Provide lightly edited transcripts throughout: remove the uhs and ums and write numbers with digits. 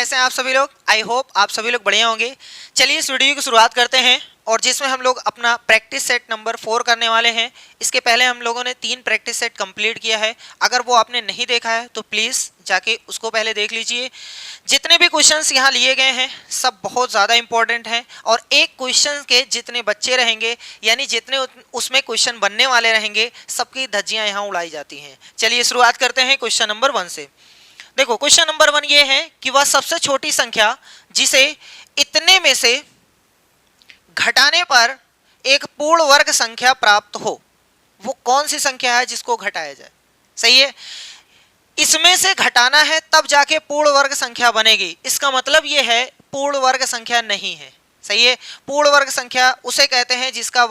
कैसे हैं आप सभी लोग। आई होप आप सभी लोग बढ़िया होंगे। चलिए इस वीडियो की शुरुआत करते हैं और जिसमें हम लोग अपना प्रैक्टिस सेट नंबर 4 करने वाले हैं। इसके पहले हम लोगों ने 3 प्रैक्टिस सेट कंप्लीट किया है। अगर वो आपने नहीं देखा है तो प्लीज़ जाके उसको पहले देख लीजिए। जितने भी क्वेश्चंस यहाँ लिए गए हैं सब बहुत ज़्यादा इंपॉर्टेंट हैं और एक क्वेश्चन के जितने बच्चे रहेंगे यानी जितने उसमें क्वेश्चन बनने वाले रहेंगे सबकी धज्जियाँ यहाँ उड़ाई जाती हैं। चलिए शुरुआत करते हैं क्वेश्चन नंबर 1 से। देखो क्वेश्चन नंबर 1 ये है कि वह सबसे छोटी संख्या जिसे इतने में से घटाने पर एक पूर्ण वर्ग संख्या प्राप्त हो, वो कौन सी संख्या है जिसको घटाया जाए। सही है, इसमें से घटाना है तब जाके पूर्ण वर्ग संख्या बनेगी। इसका मतलब ये है पूर्ण वर्ग संख्या नहीं है। सही है, पूर्ण वर्ग संख्या उसे कहते हैं जिसका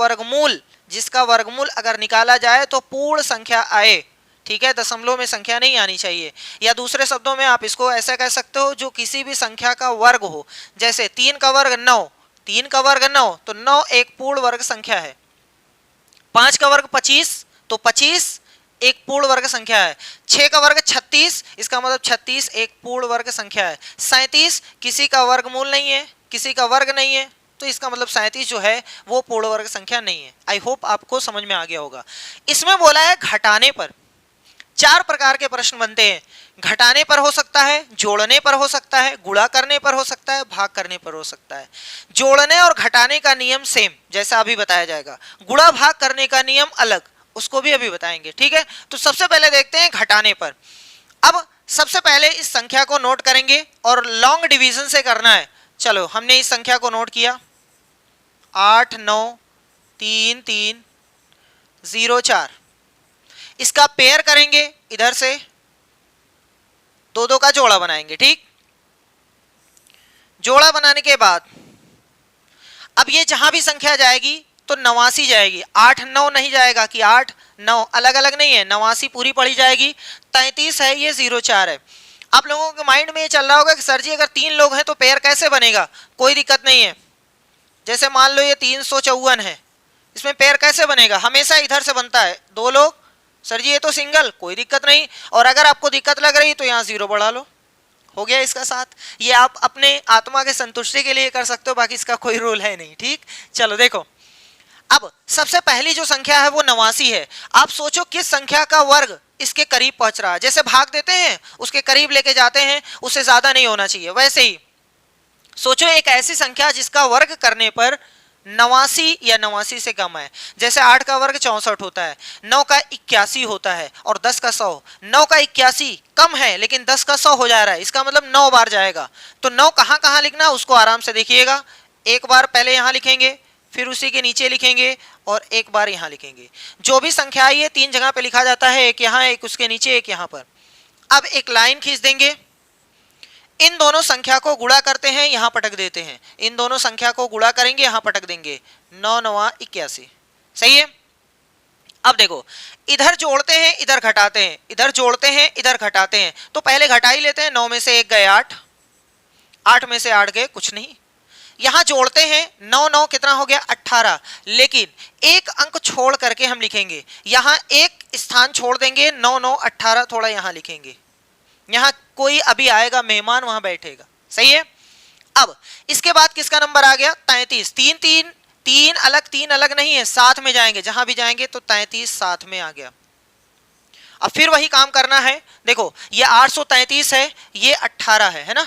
वर्गमूल अगर निकाला जाए तो पूर्ण संख्या आए। ठीक है, दशमलव में संख्या नहीं आनी चाहिए। या दूसरे शब्दों में आप इसको ऐसा कह सकते हो जो किसी भी संख्या का वर्ग हो। जैसे 3 का वर्ग 9, 3 का वर्ग 9 तो 9 एक पूर्ण वर्ग संख्या है। 5 का वर्ग 25 तो 25 एक पूर्ण वर्ग संख्या है। 6 का वर्ग 36 इसका मतलब 36 एक पूर्ण वर्ग संख्या है। 37 किसी का वर्गमूल नहीं है, किसी का वर्ग नहीं है, तो इसका मतलब 37 जो है वो पूर्ण वर्ग संख्या नहीं है। आई होप आपको समझ में आ गया होगा। इसमें बोला है घटाने पर 4 प्रकार के प्रश्न बनते हैं। घटाने पर हो सकता है, जोड़ने पर हो सकता है, गुणा करने पर हो सकता है, भाग करने पर हो सकता है। जोड़ने और घटाने का नियम सेम जैसा अभी बताया जाएगा, गुणा भाग करने का नियम अलग, उसको भी अभी बताएंगे। ठीक है, तो सबसे पहले देखते हैं घटाने पर। अब सबसे पहले इस संख्या को नोट करेंगे और लॉन्ग डिवीजन से करना है। चलो हमने इस संख्या को नोट किया 8 9 3 3 0 4। इसका पेयर करेंगे, इधर से 2 का जोड़ा बनाएंगे। ठीक, जोड़ा बनाने के बाद अब ये जहां भी संख्या जाएगी तो 89 जाएगी। 8 9 नहीं जाएगा कि 8 9 अलग अलग नहीं है, 89 पूरी पड़ी जाएगी। 33 है, ये 0 4 है। आप लोगों के माइंड में ये चल रहा होगा कि सर जी अगर 3 लोग हैं तो पेयर कैसे बनेगा। कोई दिक्कत नहीं है। जैसे मान लो ये 354 है, इसमें पेयर कैसे बनेगा, हमेशा इधर से बनता है 2 लोग। सर जी ये तो सिंगल, कोई दिक्कत नहीं। और अगर आपको दिक्कत लग रही तो यहाँ 0 बढ़ा लो, हो गया इसका 7। ये आप अपने आत्मा के संतुष्टि के लिए कर सकते हो, बाकी इसका कोई रूल है नहीं। ठीक, चलो देखो अब सबसे पहली जो संख्या है वो 89 है। आप सोचो किस संख्या का वर्ग इसके करीब पहुंच रहा है। जैसे भाग देते हैं उसके करीब लेके जाते हैं, उससे ज्यादा नहीं होना चाहिए। वैसे ही सोचो एक ऐसी संख्या जिसका वर्ग करने पर 89 या 89 से कम है। जैसे 8 का वर्ग 64 होता है, 9 का 81 होता है और 10 का 100। 9 का 81 कम है लेकिन 10 का 100 हो जा रहा है, इसका मतलब 9 बार जाएगा। तो 9 कहाँ कहाँ लिखना उसको आराम से देखिएगा। एक बार पहले यहाँ लिखेंगे, फिर उसी के नीचे लिखेंगे और एक बार यहाँ लिखेंगे। जो भी संख्या ये 3 जगह पे लिखा जाता है, एक यहाँ, एक उसके नीचे, एक यहाँ पर। अब एक लाइन खींच देंगे, इन दोनों संख्या को गुणा करते हैं, यहां पटक देते हैं। इन दोनों संख्या को गुणा करेंगे, यहां पटक देंगे। 9 9 81। सही है, अब देखो इधर जोड़ते हैं, इधर घटाते हैं, इधर जोड़ते हैं, इधर घटाते हैं। तो पहले घटा ही लेते हैं। 9 में से 1 गए 8, 8 में से 8 गए कुछ नहीं। यहां जोड़ते हैं, 9 9 कितना हो गया 18। लेकिन एक अंक छोड़ करके हम लिखेंगे, यहां एक स्थान छोड़ देंगे, 9 9 18 थोड़ा यहां लिखेंगे। यहां कोई अभी आएगा मेहमान, वहां बैठेगा। सही है, अब इसके बाद किसका नंबर आ गया 33। 3 3 3 अलग नहीं है, साथ में जाएंगे, जहां भी जाएंगे तो 33 साथ में आ गया। अब फिर वही काम करना है। देखो ये 833 है, ये 18 है ना।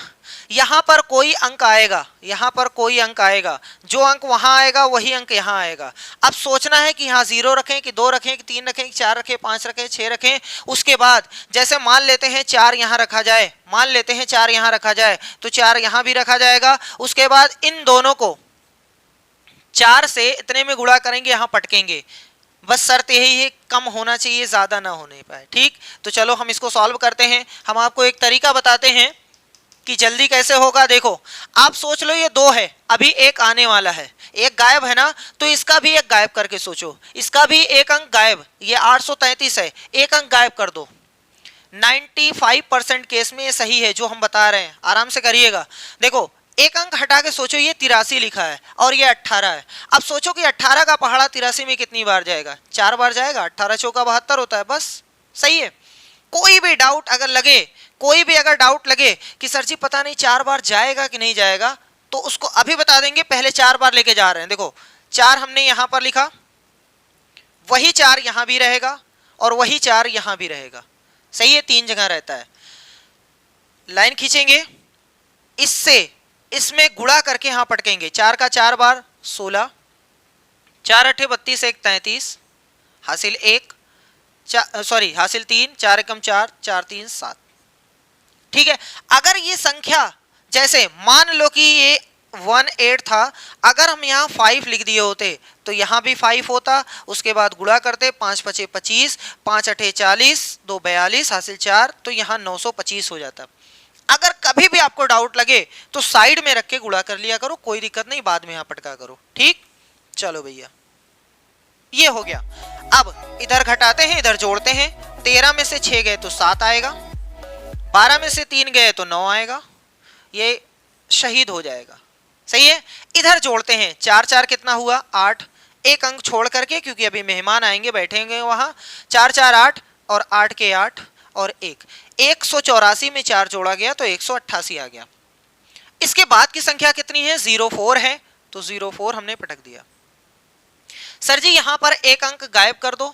यहां पर कोई अंक आएगा, यहां पर कोई अंक आएगा, जो अंक वहां आएगा वही अंक यहां आएगा। अब सोचना है कि यहां 0 रखें कि 2 रखें कि 3 रखें कि 4 रखें, 5 रखें, 6 रखें। उसके बाद जैसे मान लेते हैं 4 यहां रखा जाए, मान लेते हैं 4 यहां रखा जाए तो 4 यहां भी रखा जाएगा। उसके बाद इन दोनों को 4 से इतने में गुणा करेंगे, यहां पटकेंगे। बस शर्त यही है कम होना चाहिए, ज्यादा ना होने पाए। ठीक, तो चलो हम इसको सॉल्व करते हैं। हम आपको एक तरीका बताते हैं कि जल्दी कैसे होगा। देखो आप सोच लो ये 2 है, अभी एक आने वाला है, एक गायब है ना, तो इसका भी एक गायब करके सोचो। इसका भी एक अंक गायब, ये 833 है, एक अंक गायब कर दो। 95% केस में ये सही है जो हम बता रहे हैं, आराम से करिएगा। देखो एक अंक हटा के सोचो, ये 83 लिखा है और ये 18 है। अब सोचो कि 18 का पहाड़ा 83 में कितनी बार जाएगा, 4 बार जाएगा। 18 चौका 72 होता है, बस। सही है, कोई भी डाउट अगर लगे कोई भी अगर डाउट लगे कि सर जी पता नहीं 4 बार जाएगा कि नहीं जाएगा, तो उसको अभी बता देंगे, पहले 4 बार लेके जा रहे हैं। देखो 4 हमने यहां पर लिखा, वही 4 यहां भी रहेगा और वही 4 यहां भी रहेगा। सही है, 3 जगह रहता है। लाइन खींचेंगे, इससे इसमें गुणा करके यहां पटकेंगे। 4 का 4 बार 16, 4 अठे 32, 1 33, हासिल 1, सॉरी हासिल 3, 4 एकम 4, 4 3 7। ठीक है, अगर ये संख्या जैसे मान लो कि ये 18 था, अगर हम यहाँ 5 लिख दिए होते तो यहाँ भी 5 होता, उसके बाद गुणा करते, 5 पचे 25, 5 अठे 40, 2 42, हासिल 4, तो यहाँ 925 हो जाता। अगर कभी भी आपको डाउट लगे तो साइड में रख के गुणा कर लिया करो, कोई दिक्कत नहीं, बाद में यहाँ पटका करो। ठीक, चलो भैया ये हो गया। अब इधर घटाते हैं, इधर जोड़ते हैं। 13 में से 6 गए तो 7 आएगा, 12 में से 3 गए तो 9 आएगा, ये शहीद हो जाएगा। सही है, इधर जोड़ते हैं। 4 4 कितना हुआ 8, एक अंक छोड़ करके क्योंकि अभी मेहमान आएंगे बैठेंगे वहां। 4 4 8 और 8 के 8 और 1, 184 में 4 जोड़ा गया तो 188 आ गया। इसके बाद की संख्या कितनी है, 04 है, तो 04 हमने पटक दिया। सर जी यहां पर एक अंक गायब कर दो,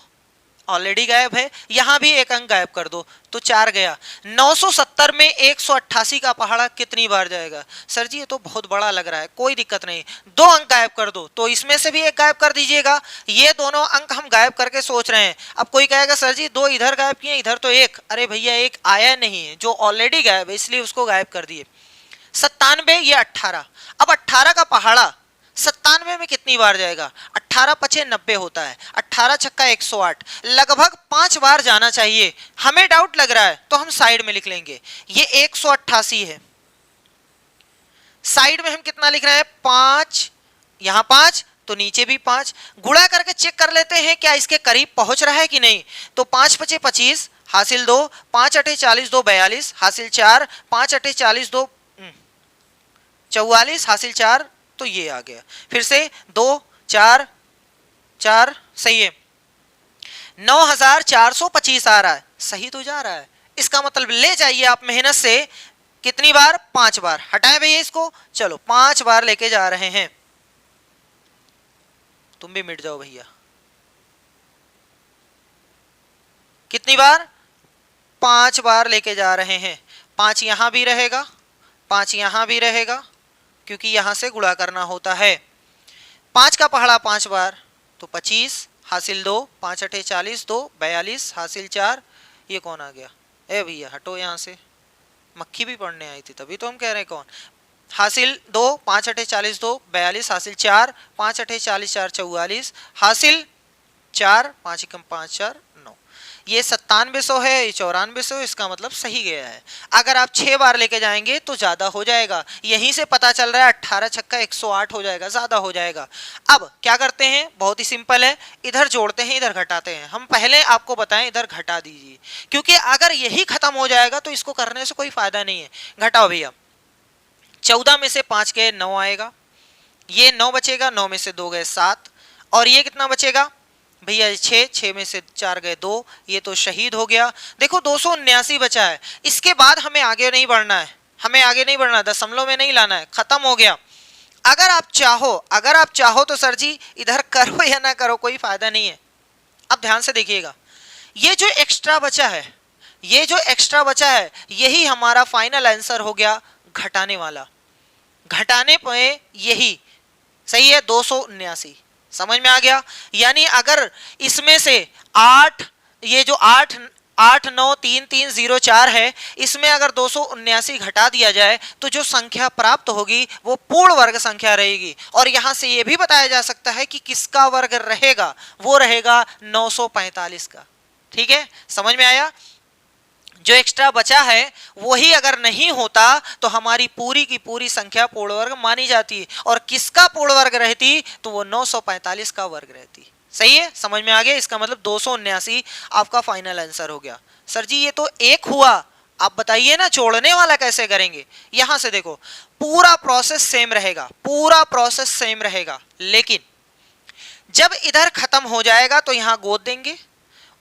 ऑलरेडी गायब है, यहां भी एक अंक गायब कर दो तो 4 गया। 970 में 188 का पहाड़ा कितनी बार जाएगा? सर जी ये तो बहुत बड़ा लग रहा है, कोई दिक्कत नहीं, 2 अंक गायब कर दो, तो इसमें से भी एक गायब कर दीजिएगा। ये दोनों अंक हम गायब करके सोच रहे हैं। अब कोई कहेगा सर जी 2 इधर गायब किए, इधर तो 1, अरे भैया 1 आया नहीं है, जो ऑलरेडी गायब है इसलिए उसको गायब कर दिए। 97 ये 18, अब 18 का पहाड़ा 97 में कितनी बार जाएगा? 18 पचे 90 होता है, 18 छक्का 108, लगभग 5 बार जाना चाहिए। हमें डाउट लग रहा है तो हम साइड में लिख लेंगे, ये 188 है, साइड में हम कितना लिख रहे हैं 5, यहां 5 तो नीचे भी 5, गुणा करके चेक कर लेते हैं क्या इसके करीब पहुंच रहा है कि नहीं। तो 5 पचे 25, हासिल 2, 5 अठे 40, 2 42, हासिल 4, 5 अठे 40, 2 44, हासिल 4, तो ये आ गया। फिर से 2 4 4, सही है, 9425 आ रहा है, सही तो जा रहा है। इसका मतलब ले जाइए आप मेहनत से, कितनी बार? 5 बार। हटाए भैया इसको, चलो 5 बार लेके जा रहे हैं। तुम भी मिट जाओ भैया, कितनी बार? 5 बार लेके जा रहे हैं। 5 यहां भी रहेगा, 5 यहां भी रहेगा, क्योंकि यहां से गुणा करना होता है। 5 का पहाड़ा 5 बार तो 25, हासिल 2, 5 अठे 40, 2 42, हासिल 4, ये कौन आ गया? ए भैया हटो यहां से, मक्खी भी पढ़ने आई थी तभी तो हम कह रहे हैं कौन। हासिल 2, 5 अठे 40, 2 42, हासिल 4, 5 अठे 40, 4 44, हासिल 4, 5 एकम 5 4 9, ये 9700 है, ये 9400, इसका मतलब सही गया है। अगर आप 6 बार लेके जाएंगे तो ज्यादा हो जाएगा, यहीं से पता चल रहा है 18 छक्का 108 हो जाएगा, ज्यादा हो जाएगा। अब क्या करते हैं, बहुत ही सिंपल है, इधर जोड़ते हैं इधर घटाते हैं। हम पहले आपको बताएं इधर घटा दीजिए, क्योंकि अगर यही खत्म हो जाएगा तो इसको करने से कोई फायदा नहीं है। घटाओ भैया, 14 में से 5 गए 9 आएगा, ये 9 बचेगा, 9 में से 2 गए 7, और ये कितना बचेगा भैया 6, 6 में से 4 गए 2, ये तो शहीद हो गया। देखो 279 बचा है। इसके बाद हमें आगे नहीं बढ़ना है, हमें आगे नहीं बढ़ना, दशमलव में नहीं लाना है, खत्म हो गया। अगर आप चाहो तो सर जी इधर करो या ना करो कोई फायदा नहीं है। अब ध्यान से देखिएगा, ये जो एक्स्ट्रा बचा है, ये जो एक्स्ट्रा बचा है, यही हमारा फाइनल आंसर हो गया घटाने वाला। घटाने पे यही सही है 279, समझ में आ गया। यानी अगर इसमें से 8, ये जो 8 8 9 3 3 0 4 है, इसमें अगर 279 घटा दिया जाए तो जो संख्या प्राप्त होगी वो पूर्ण वर्ग संख्या रहेगी। और यहां से ये भी बताया जा सकता है कि किसका वर्ग रहेगा, वो रहेगा 945 का। ठीक है, समझ में आया। जो एक्स्ट्रा बचा है वही अगर नहीं होता तो हमारी पूरी की पूरी संख्या पूर्ण वर्ग मानी जाती, और किसका पूर्ण वर्ग रहती तो वो 945 का वर्ग रहती। सही है, समझ में आ गया। इसका मतलब 279 आपका फाइनल आंसर हो गया। सर जी ये तो 1 हुआ, आप बताइए ना जोड़ने वाला कैसे करेंगे। यहां से देखो पूरा प्रोसेस सेम रहेगा, पूरा प्रोसेस सेम रहेगा, लेकिन जब इधर खत्म हो जाएगा तो यहां गोद देंगे,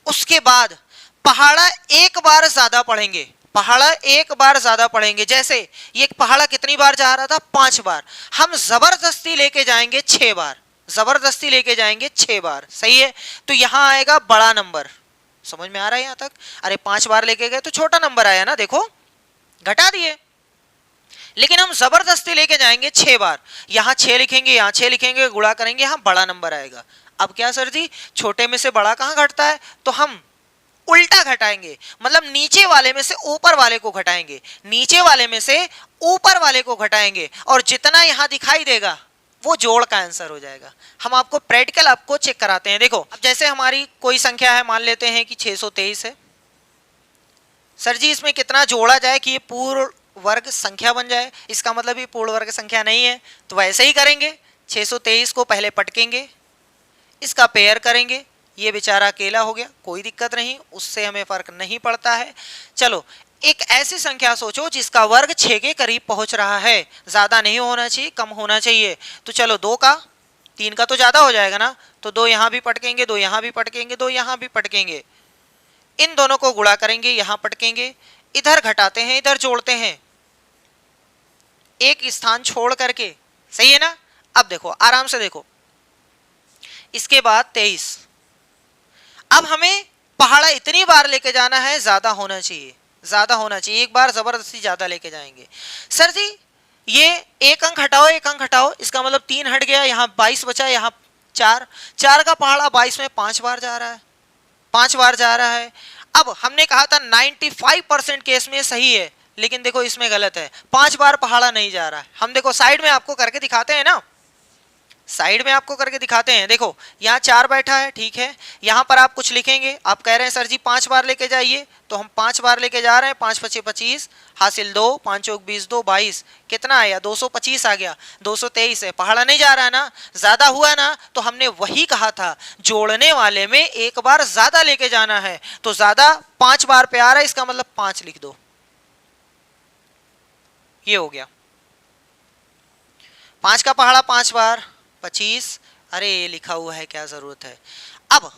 उसके बाद पहाड़ा एक बार ज्यादा पढ़ेंगे, पहाड़ा एक बार ज्यादा पढ़ेंगे। जैसे ये पहाड़ा कितनी बार जा रहा था, 5 बार, हम जबरदस्ती लेके जाएंगे 6 बार, जबरदस्ती लेके जाएंगे 6 बार, सही है। तो यहां आएगा बड़ा नंबर, समझ में आ रहा है यहां तक? अरे 5 बार लेके गए तो छोटा नंबर आया ना, देखो घटा दिए, लेकिन हम जबरदस्ती लेके जाएंगे 6 बार, यहां 6 लिखेंगे, यहां 6 लिखेंगे, गुणा करेंगे, यहां बड़ा नंबर आएगा। अब क्या सर जी, छोटे में से बड़ा कहां घटता है, तो हम उल्टा घटाएंगे, मतलब नीचे वाले में से ऊपर वाले को घटाएंगे, नीचे वाले में से ऊपर वाले को घटाएंगे, और जितना यहां दिखाई देगा वो जोड़ का आंसर हो जाएगा। हम आपको प्रैक्टिकल आपको चेक कराते हैं। देखो अब जैसे हमारी कोई संख्या है, मान लेते हैं कि 623 है, सर जी इसमें कितना जोड़ा जाए कि ये पूर्ण वर्ग संख्या बन जाए, इसका मतलब ये पूर्ण वर्ग संख्या नहीं है, तो वैसे ही करेंगे, 623 को पहले पटकेंगे, इसका पेयर करेंगे, ये बेचारा अकेला हो गया, कोई दिक्कत नहीं, उससे हमें फर्क नहीं पड़ता है। चलो एक ऐसी संख्या सोचो जिसका वर्ग 6 के करीब पहुंच रहा है, ज्यादा नहीं होना चाहिए, कम होना चाहिए, तो चलो 2 का 3 का तो ज्यादा हो जाएगा ना, तो 2 यहां भी पटकेंगे, 2 यहां भी पटकेंगे, 2 यहां भी पटकेंगे, इन दोनों को गुणा करेंगे, यहां पटकेंगे, इधर घटाते हैं, इधर जोड़ते हैं, एक स्थान छोड़ करके, सही है ना। अब देखो आराम से देखो, इसके बाद 23, अब हमें पहाड़ा इतनी बार लेके जाना है, ज्यादा होना चाहिए, ज्यादा होना चाहिए, एक बार जबरदस्ती ज्यादा लेके जाएंगे। सर जी ये एक अंक हटाओ, एक अंक हटाओ, इसका मतलब 3 हट गया, यहाँ 22 बचा, यहाँ 4, 4 का पहाड़ा 22 में 5 बार जा रहा है, 5 बार जा रहा है। अब हमने कहा था 95% केस में सही है, लेकिन देखो इसमें गलत है, 5 बार पहाड़ा नहीं जा रहा है। हम देखो साइड में आपको करके दिखाते हैं ना, साइड में आपको करके दिखाते हैं, देखो यहाँ 4 बैठा है, ठीक है, यहाँ पर आप कुछ लिखेंगे, आप कह रहे हैं सर जी 5 बार लेके जाइए, तो हम 5 बार लेके जा रहे हैं, 5 पचे 25 हासिल 2, 5 चौक 20, 2 22, कितना आया 225 आ गया, 223 है, पहाड़ा नहीं जा रहा है ना, ज्यादा हुआ ना, तो हमने वही कहा था जोड़ने वाले में एक बार ज्यादा लेके जाना है, तो ज्यादा 5 बार पे आ रहा है, इसका मतलब 5 लिख दो, ये हो गया 5 का पहाड़ा 5 बार 25, अरे ये लिखा हुआ है, क्या जरूरत है। अब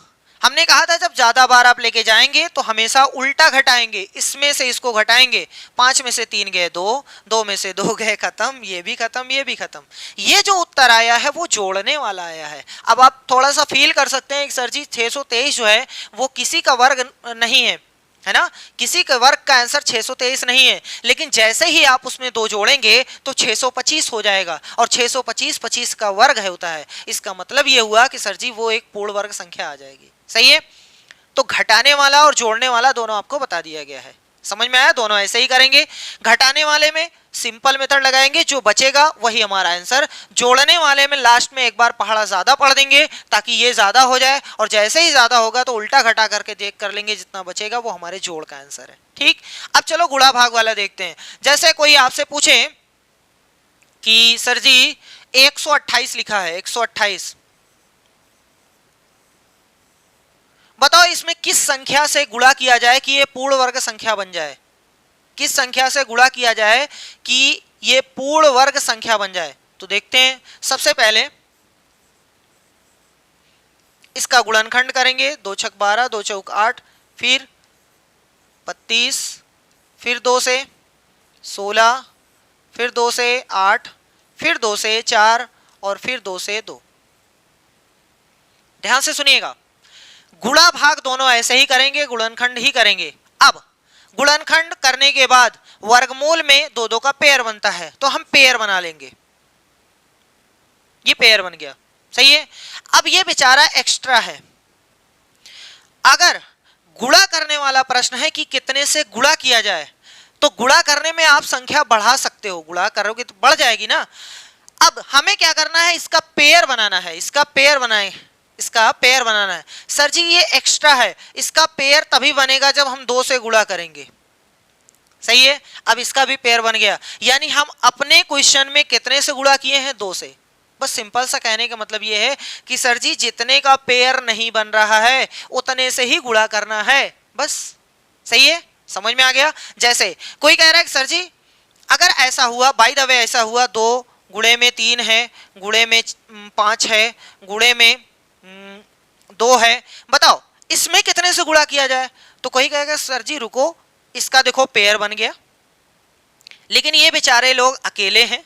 हमने कहा था जब ज्यादा बार आप लेके जाएंगे तो हमेशा उल्टा घटाएंगे, इसमें से इसको घटाएंगे, 5 में से 3 गए 2, 2 में से 2 गए खत्म, ये भी खत्म, ये भी खत्म, ये जो उत्तर आया है वो जोड़ने वाला आया है। अब आप थोड़ा सा फील कर सकते हैं सर जी 623 जो है वो किसी का वर्ग नहीं है ना, किसी के वर्ग का आंसर 623 नहीं है, लेकिन जैसे ही आप उसमें 2 जोड़ेंगे तो 625 हो जाएगा, और 625 25 का वर्ग है होता है, इसका मतलब ये हुआ कि सर जी वो एक पूर्ण वर्ग संख्या आ जाएगी, सही है। तो घटाने वाला और जोड़ने वाला दोनों आपको बता दिया गया है, समझ में आया, दोनों ऐसे ही करेंगे। घटाने वाले में सिंपल मेथड लगाएंगे, जो बचेगा वही हमारा आंसर, जोड़ने वाले में लास्ट में एक बार पहाड़ा ज्यादा पढ़ देंगे ताकि ये ज्यादा हो जाए, और जैसे ही ज्यादा होगा तो उल्टा घटा करके देख कर लेंगे, जितना बचेगा वो हमारे जोड़ का आंसर है, ठीक। अब चलो गुणा भाग वाला देखते हैं। जैसे कोई आपसे पूछे कि सर जी 128 लिखा है, 128, बताओ इसमें किस संख्या से गुणा किया जाए कि ये पूर्ण वर्ग संख्या बन जाए, किस संख्या से गुणा किया जाए कि ये पूर्ण वर्ग संख्या बन जाए। तो देखते हैं, सबसे पहले इसका गुणनखंड करेंगे, 2 छक 12, 2 चौक 8, फिर 32, फिर 2 से 16, फिर 2 से 8, फिर 2 से 4 और फिर 2 से 2। ध्यान से सुनिएगा, गुणा भाग दोनों ऐसे ही करेंगे, गुणनखंड ही करेंगे। अब गुणनखंड करने के बाद वर्गमूल में 2 का पेयर बनता है, तो हम पेयर बना लेंगे, ये पेयर बन गया, सही है। अब ये बेचारा एक्स्ट्रा है, अगर गुणा करने वाला प्रश्न है कि कितने से गुणा किया जाए, तो गुणा करने में आप संख्या बढ़ा सकते हो, गुणा करोगे तो बढ़ जाएगी ना। अब हमें क्या करना है, इसका पेयर बनाना है, इसका पेयर बनाए, इसका पेयर बनाना है। सर जी ये एक्स्ट्रा है, इसका पेयर तभी बनेगा जब हम 2 से गुणा करेंगे, सही है। अब इसका भी पेयर बन गया, यानी हम अपने क्वेश्चन में कितने से गुणा किए हैं, 2 से। बस सिंपल सा कहने का मतलब ये है कि सर जी जितने का पेयर नहीं बन रहा है उतने से ही गुणा करना है, बस, सही है, समझ में आ गया। जैसे कोई कह रहा है कि सर जी अगर ऐसा हुआ, बाय द वे ऐसा हुआ, 2 गुणे में 3 है, गुणे में 5 है, गुणे में 2 है, बताओ इसमें कितने से गुणा किया जाए। तो कोई कहेगा सर जी रुको, इसका देखो पेयर बन गया, लेकिन ये बेचारे लोग अकेले हैं।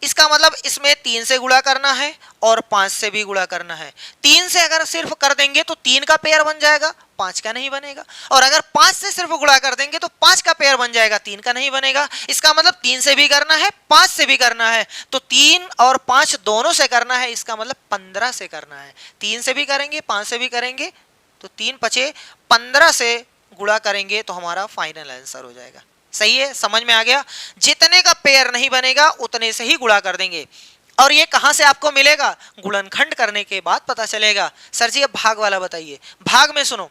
इसका मतलब इसमें 3 से गुणा करना है और 5 से भी गुणा करना है। 3 से अगर सिर्फ कर देंगे तो 3 का पेयर बन जाएगा, 5 का नहीं बनेगा। और अगर 5 से सिर्फ गुणा कर देंगे तो 5 का पेयर बन जाएगा, 3 का नहीं बनेगा। इसका मतलब 3 से भी करना है, 5 से भी करना है, तो 3 और 5 दोनों से करना है। इसका मतलब 15 से करना है। 3 से भी करेंगे, 5 से भी करेंगे, तो 3 5 15 से गुणा करेंगे तो हमारा फाइनल आंसर हो जाएगा। सही है, समझ में आ गया। जितने का पेयर नहीं बनेगा उतने से ही गुणा कर देंगे। और ये कहां से आपको मिलेगा? गुणनखंड करने के बाद पता चलेगा। सर जी अब भाग वाला बताइए। भाग में सुनो,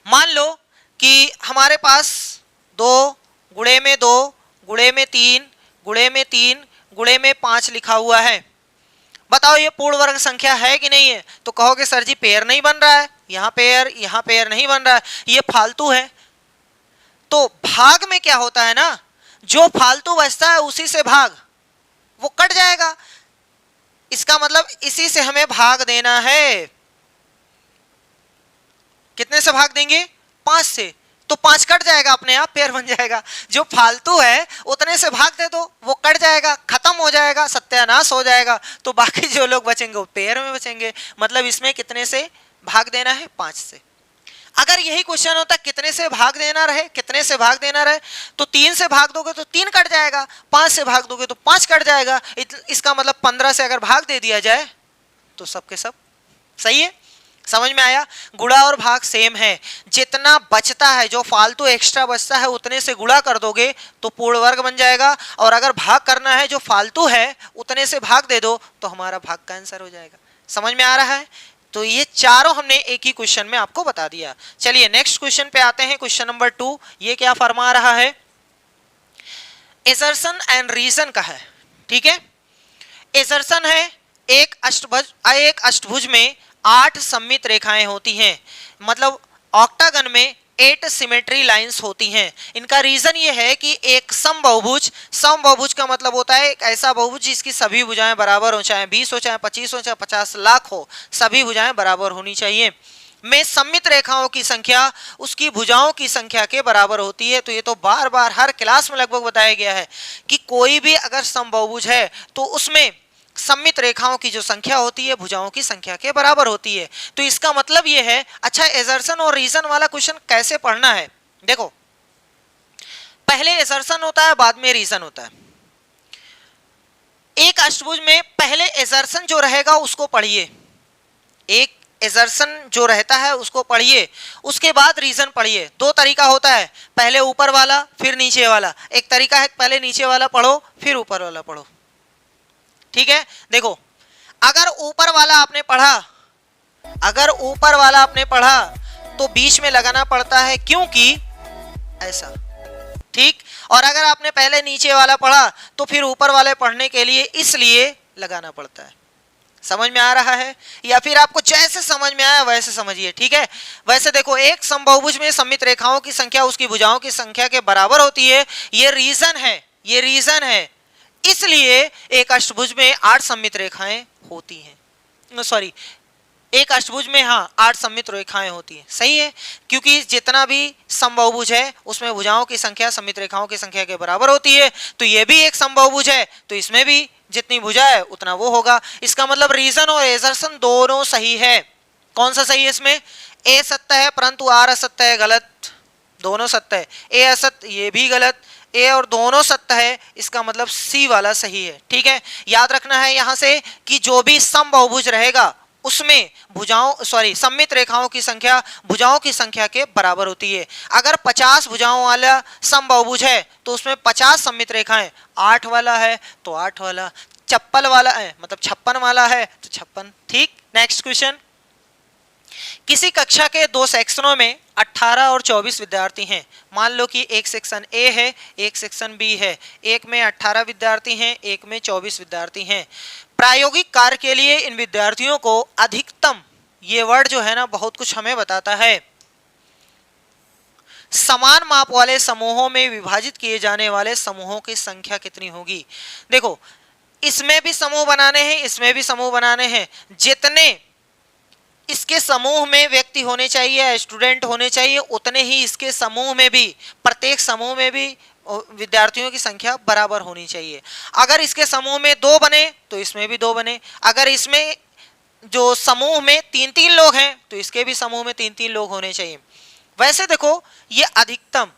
मान लो कि हमारे पास 2 गुणे में 2 गुणे में 3 गुणे में 3 गुणे में 5 लिखा हुआ है। बताओ ये पूर्ण वर्ग संख्या है कि नहीं है? तो कहोगे सर जी पेयर नहीं बन रहा है, यहाँ पेयर नहीं बन रहा है, ये फालतू है। तो भाग में क्या होता है ना, जो फालतू बचता है उसी से भाग, वो कट जाएगा। इसका मतलब इसी से हमें भाग देना है। कितने से भाग देंगे? 5 से। तो 5 कट जाएगा, अपने आप पेयर बन जाएगा। जो फालतू है उतने से भाग दे दो, वो कट जाएगा, खत्म हो जाएगा, सत्यानाश हो जाएगा। तो बाकी जो लोग बचेंगे वो पेयर में बचेंगे। मतलब इसमें कितने से भाग देना है? 5 से। अगर यही क्वेश्चन होता कितने से भाग देना रहे, कितने से भाग देना रहे, तो 3 से भाग दोगे तो 3 कट जाएगा, 5 से भाग दोगे तो 5 कट जाएगा। इसका मतलब 15 से अगर भाग दे दिया जाए तो सब के सब सही है। समझ में आया? गुणा और भाग सेम है। जितना बचता है, जो फालतू एक्स्ट्रा बचता है, उतने से गुणा कर दोगे तो पूर्ण वर्ग बन जाएगा। और अगर भाग करना है, जो फालतू है उतने से भाग दे दो तो हमारा भाग का आंसर हो जाएगा। समझ में आ रहा है? तो ये चारों हमने एक ही क्वेश्चन में आपको बता दिया। चलिए नेक्स्ट क्वेश्चन पे आते हैं। क्वेश्चन नंबर 2, ये क्या फरमा रहा है? एसर्शन एंड रीजन का है। ठीक है, एसर्शन है एक अष्टभुज में 8 सममित रेखाएं होती हैं। मतलब ऑक्टागन में 8 सिमेट्री लाइंस होती हैं। इनका रीजन ये है कि एक समबाहुभुज का मतलब होता है एक ऐसा बहुभुज जिसकी सभी भुजाएं बराबर हो, चाहे 20 हो, चाहे 25 हो, चाहे 50 लाख हो, सभी भुजाएं बराबर होनी चाहिए। में सममित रेखाओं की संख्या उसकी भुजाओं की संख्या के बराबर होती है। तो ये तो बार बार हर क्लास में लगभग बताया गया है कि कोई भी अगर समबाहुभुज है तो उसमें सममित रेखाओं की जो संख्या होती है भुजाओं की संख्या के बराबर होती है। तो इसका मतलब ये है। अच्छा, एसर्शन और रीजन वाला क्वेश्चन कैसे पढ़ना है? देखो, पहले एसर्शन होता है, बाद में रीजन होता है। एक अष्टभुज में पहले एसर्शन जो रहेगा उसको पढ़िए, एक एसर्शन जो रहता है उसको पढ़िए, उसके बाद रीजन पढ़िए। 2 तरीका होता है, पहले ऊपर वाला फिर नीचे वाला। एक तरीका है पहले नीचे वाला पढ़ो फिर ऊपर वाला पढ़ो। ठीक है, देखो, अगर ऊपर वाला आपने पढ़ा तो बीच में लगाना पड़ता है, क्योंकि ऐसा। ठीक, और अगर आपने पहले नीचे वाला पढ़ा तो फिर ऊपर वाले पढ़ने के लिए इसलिए लगाना पड़ता है। समझ में आ रहा है? या फिर आपको जैसे समझ में आया वैसे समझिए। ठीक है, वैसे देखो, एक समबाहुभुज में सममित रेखाओं की संख्या उसकी भुजाओं की संख्या के बराबर होती है। ये रीजन है। इसलिए एक अष्टभुज में 8 सममित रेखाएं होती हैं। सॉरी, एक अष्टभुज में 8 सममित रेखाएं होती हैं। सही है, क्योंकि जितना भी समबाहुभुज है उसमें भुजाओं की संख्या सममित रेखाओं की संख्या के बराबर होती है। तो ये भी एक समबाहुभुज है, तो इसमें भी जितनी भुजा है उतना वो होगा। इसका मतलब रीजन और एसर्शन दोनों सही है। कौन सा सही है इसमें? ए सत्य है परंतु आर असत्य है, गलत। दोनों सत्य है। ए असत्य, ये भी गलत। ए और दोनों सत्य है, इसका मतलब सी वाला सही है। ठीक है, याद रखना है यहां से कि जो भी समबाहुभुज रहेगा उसमें सममित रेखाओं की संख्या भुजाओं की संख्या के बराबर होती है। अगर 50 भुजाओं वाला समबाहुभुज है तो उसमें 50 सममित रेखाएं, 8 वाला है तो 8 वाला, 56 वाला है मतलब 56 वाला है तो 56। ठीक, नेक्स्ट क्वेश्चन। किसी कक्षा के 2 सेक्शनों में 18 और 24 विद्यार्थी हैं। मान लो कि एक सेक्शन ए है, एक सेक्शन बी है। एक में 18 विद्यार्थी हैं, एक में 24 विद्यार्थी हैं। प्रायोगिक कार्य के लिए इन विद्यार्थियों को अधिकतम, ये वर्ड जो है ना बहुत कुछ हमें बताता है, समान माप वाले समूहों में विभाजित किए जाने वाले समूहों की संख्या कितनी होगी? देखो, इसमें भी समूह बनाने हैं, इसमें भी समूह बनाने हैं। जितने इसके समूह में व्यक्ति होने चाहिए, स्टूडेंट होने चाहिए, उतने ही इसके समूह में भी, प्रत्येक समूह में भी विद्यार्थियों की संख्या बराबर होनी चाहिए। अगर इसके समूह में 2 बने तो इसमें भी 2 बने, अगर इसमें जो समूह में 3-3 लोग हैं तो इसके भी समूह में 3-3 लोग होने चाहिए। वैसे देखो ये अधिकतम,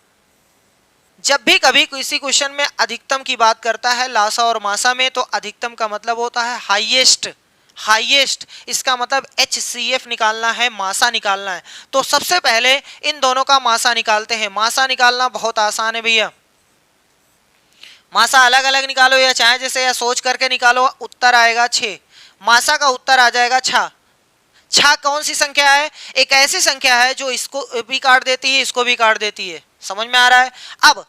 जब भी कभी किसी क्वेश्चन में अधिकतम की बात करता है लासा और मासा में, तो अधिकतम का मतलब होता है हाईएस्ट। हाईएस्ट इसका मतलब HCF निकालना है, मासा निकालना है। तो सबसे पहले इन दोनों का मासा निकालते हैं। मासा निकालना बहुत आसान है भैया, मासा अलग अलग निकालो या चाहे जैसे या सोच करके निकालो, उत्तर आएगा 6। मासा का उत्तर आ जाएगा 6। 6 कौन सी संख्या है? एक ऐसी संख्या है जो इसको भी काट देती है, इसको भी काट देती है। समझ में आ रहा है? अब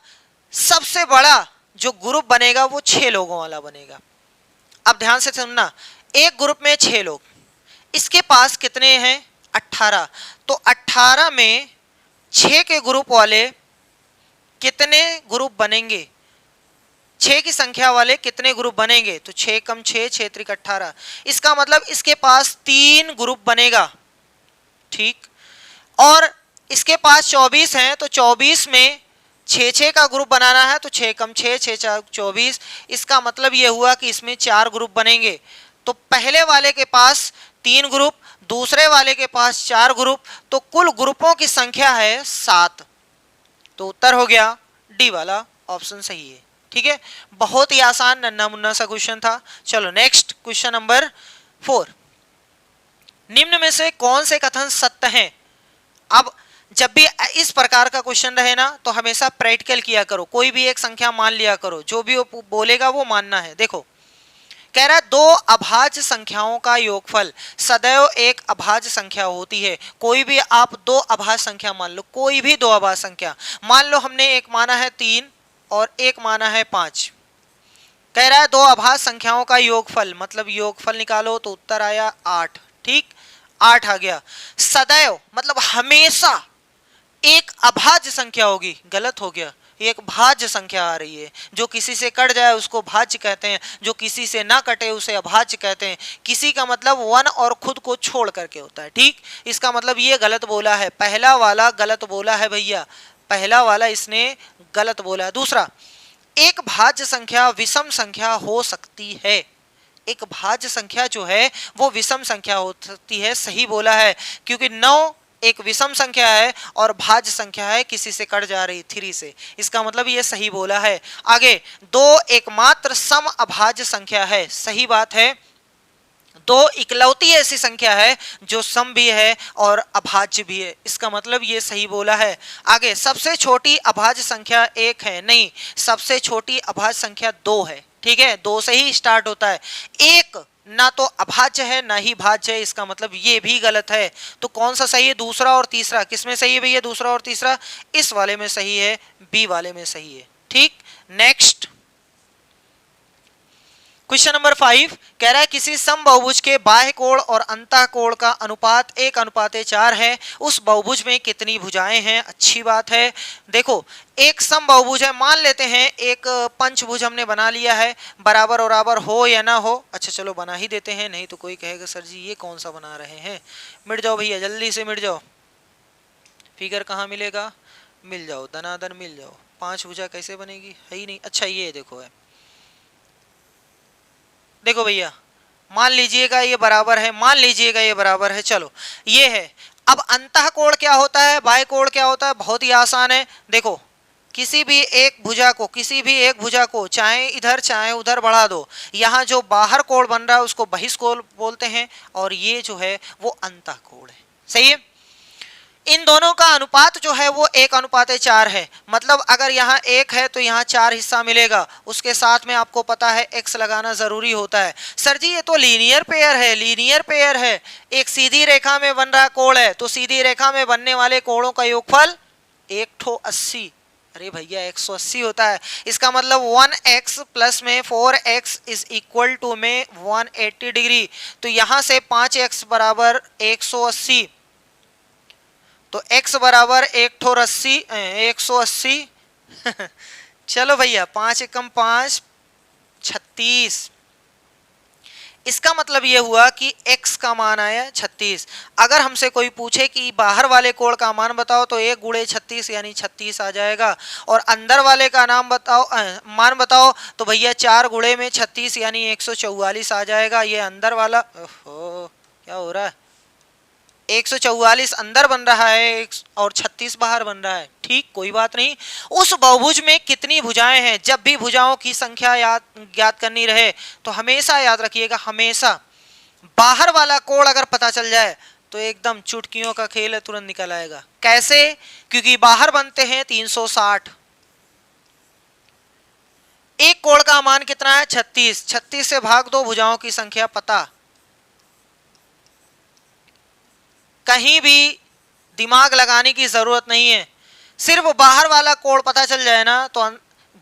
सबसे बड़ा जो ग्रुप बनेगा वो 6 लोगों वाला बनेगा। अब ध्यान से सुनना, एक ग्रुप में 6 लोग, इसके पास कितने हैं? 18। तो 18 में 6 के ग्रुप वाले कितने ग्रुप बनेंगे? 6 की संख्या वाले कितने ग्रुप बनेंगे? तो 6 कम 6, 6 त्रिक 18। इसका मतलब इसके पास 3 ग्रुप बनेगा, ठीक। और इसके पास 24 हैं, तो 24 में 6-6 का ग्रुप बनाना है, तो 6 कम 6, 6 4 24। इसका मतलब यह हुआ कि इसमें 4 ग्रुप बनेंगे। तो पहले वाले के पास 3 ग्रुप, दूसरे वाले के पास 4 ग्रुप, तो कुल ग्रुपों की संख्या है 7। तो उत्तर हो गया डी वाला ऑप्शन सही है, ठीक है। बहुत ही आसान नन्ना मुन्ना सा क्वेश्चन था। चलो नेक्स्ट क्वेश्चन नंबर 4। निम्न में से कौन से कथन सत्य हैं? अब जब भी इस प्रकार का क्वेश्चन रहे ना, तो हमेशा प्रैक्टिकल किया करो, कोई भी एक संख्या मान लिया करो, जो भी वो बोलेगा वो मानना है। देखो कह रहा है 2 अभाज्य संख्याओं का योगफल सदैव एक अभाज्य संख्या होती है। कोई भी आप 2 अभाज्य संख्या मान लो, कोई भी 2 अभाज्य संख्या मान लो, हमने एक माना है 3 और एक माना है 5। कह रहा है 2 अभाज्य संख्याओं का योगफल, मतलब योगफल निकालो, तो उत्तर आया 8, ठीक। 8 आ गया। सदैव मतलब हमेशा एक अभाज्य संख्या होगी, गलत हो गया, एक भाज्य संख्या आ रही है। जो किसी से कट जाए उसको भाज्य कहते हैं, जो किसी से ना कटे उसे अभाज्य कहते हैं। किसी का मतलब वन और खुद को छोड़ करके होता है, ठीक। इसका मतलब ये गलत बोला है, पहला वाला गलत बोला है भैया, पहला वाला इसने गलत बोला है। दूसरा, एक भाज्य संख्या विषम संख्या हो सकती है। एक भाज्य संख्या जो है वो विषम संख्या हो सकती है, सही बोला है, क्योंकि 9 एक विषम संख्या है और भाज्य संख्या है किसी से कट जा रही 3 से। इसका मतलब ये सही बोला है। आगे 2 एकमात्र सम अभाज्य संख्या है, सही बात है। 2 इकलौती ऐसी संख्या है जो सम भी है और अभाज्य भी है, इसका मतलब ये सही बोला है। आगे सबसे छोटी अभाज्य संख्या 1 है, नहीं, सबसे छोटी अभाज्य संख्या 2 है, ठीक है। 2 से ही स्टार्ट होता है। 1 ना तो अभाज्य है ना ही भाज्य है, इसका मतलब ये भी गलत है। तो कौन सा सही है? दूसरा और तीसरा। किसमें सही है भैया दूसरा और तीसरा? इस वाले में सही है, बी वाले में सही है, ठीक। नेक्स्ट क्वेश्चन नंबर 5 कह रहा है किसी समबाहुभुज के बाह्य कोण और अंतः कोण का अनुपात 1:4 है, उस बहुभुज में कितनी भुजाएं हैं? अच्छी बात है। देखो एक समबाहुभुज है, मान लेते हैं एक पंचभुज हमने बना लिया है, बराबर बराबर हो या ना हो। अच्छा चलो बना ही देते हैं, नहीं तो कोई कहेगा सर जी ये कौन सा बना रहे हैं। मिट जाओ भैया, जल्दी से मिट जाओ। फिगर कहाँ मिलेगा? मिल जाओ, दनादन मिल जाओ। 5 भुजा कैसे बनेगी? है ही नहीं। अच्छा ये देखो है, देखो भैया मान लीजिएगा ये बराबर है, मान लीजिएगा ये बराबर है, चलो ये है। अब अंतः कोण क्या होता है, बाह्य कोण क्या होता है? बहुत ही आसान है। देखो किसी भी एक भुजा को चाहे इधर चाहे उधर बढ़ा दो, यहाँ जो बाहर कोण बन रहा है उसको बहिष्कोण बोलते हैं, और ये जो है वो अंतः कोण है, सही है। इन दोनों का अनुपात जो है वो 1:4 है। मतलब अगर यहाँ 1 है तो यहाँ 4 हिस्सा मिलेगा। उसके साथ में आपको पता है x लगाना जरूरी होता है। सर जी ये तो लीनियर पेयर है, लीनियर पेयर है, एक सीधी रेखा में बन रहा कोण है, तो सीधी रेखा में बनने वाले कोणों का योगफल 180। अरे भैया 180 होता है। इसका मतलब 1x प्लस में 4x इज इक्वल टू में 180 डिग्री। तो यहाँ से 5x बराबर 180, तो x बराबर 180 चलो भैया 5 एकम 5 36, इसका मतलब ये हुआ कि x का मान आया 36। अगर हमसे कोई पूछे कि बाहर वाले कोण का मान बताओ तो 1 गुणे 36 यानी 36 आ जाएगा, और अंदर वाले का नाम बताओ मान बताओ तो भैया 4 गुणे में 36 यानी 144 आ जाएगा। ये अंदर वाला, ओहो क्या हो रहा है, 144 अंदर बन रहा है और 36 बाहर बन रहा है। ठीक, कोई बात नहीं। उस बहुभुज में कितनी भुजाएं हैं, जब भी भुजाओं की संख्या ज्ञात करनी रहे तो हमेशा याद रखिएगा, हमेशा बाहर वाला कोण अगर पता चल जाए तो एकदम चुटकियों का खेल है, तुरंत निकल आएगा। कैसे? क्योंकि बाहर बनते हैं 360, एक कोण का मान कितना है 36, 36 से भाग दो, भुजाओं की संख्या पता। कहीं भी दिमाग लगाने की जरूरत नहीं है, सिर्फ बाहर वाला कोण पता चल जाए ना तो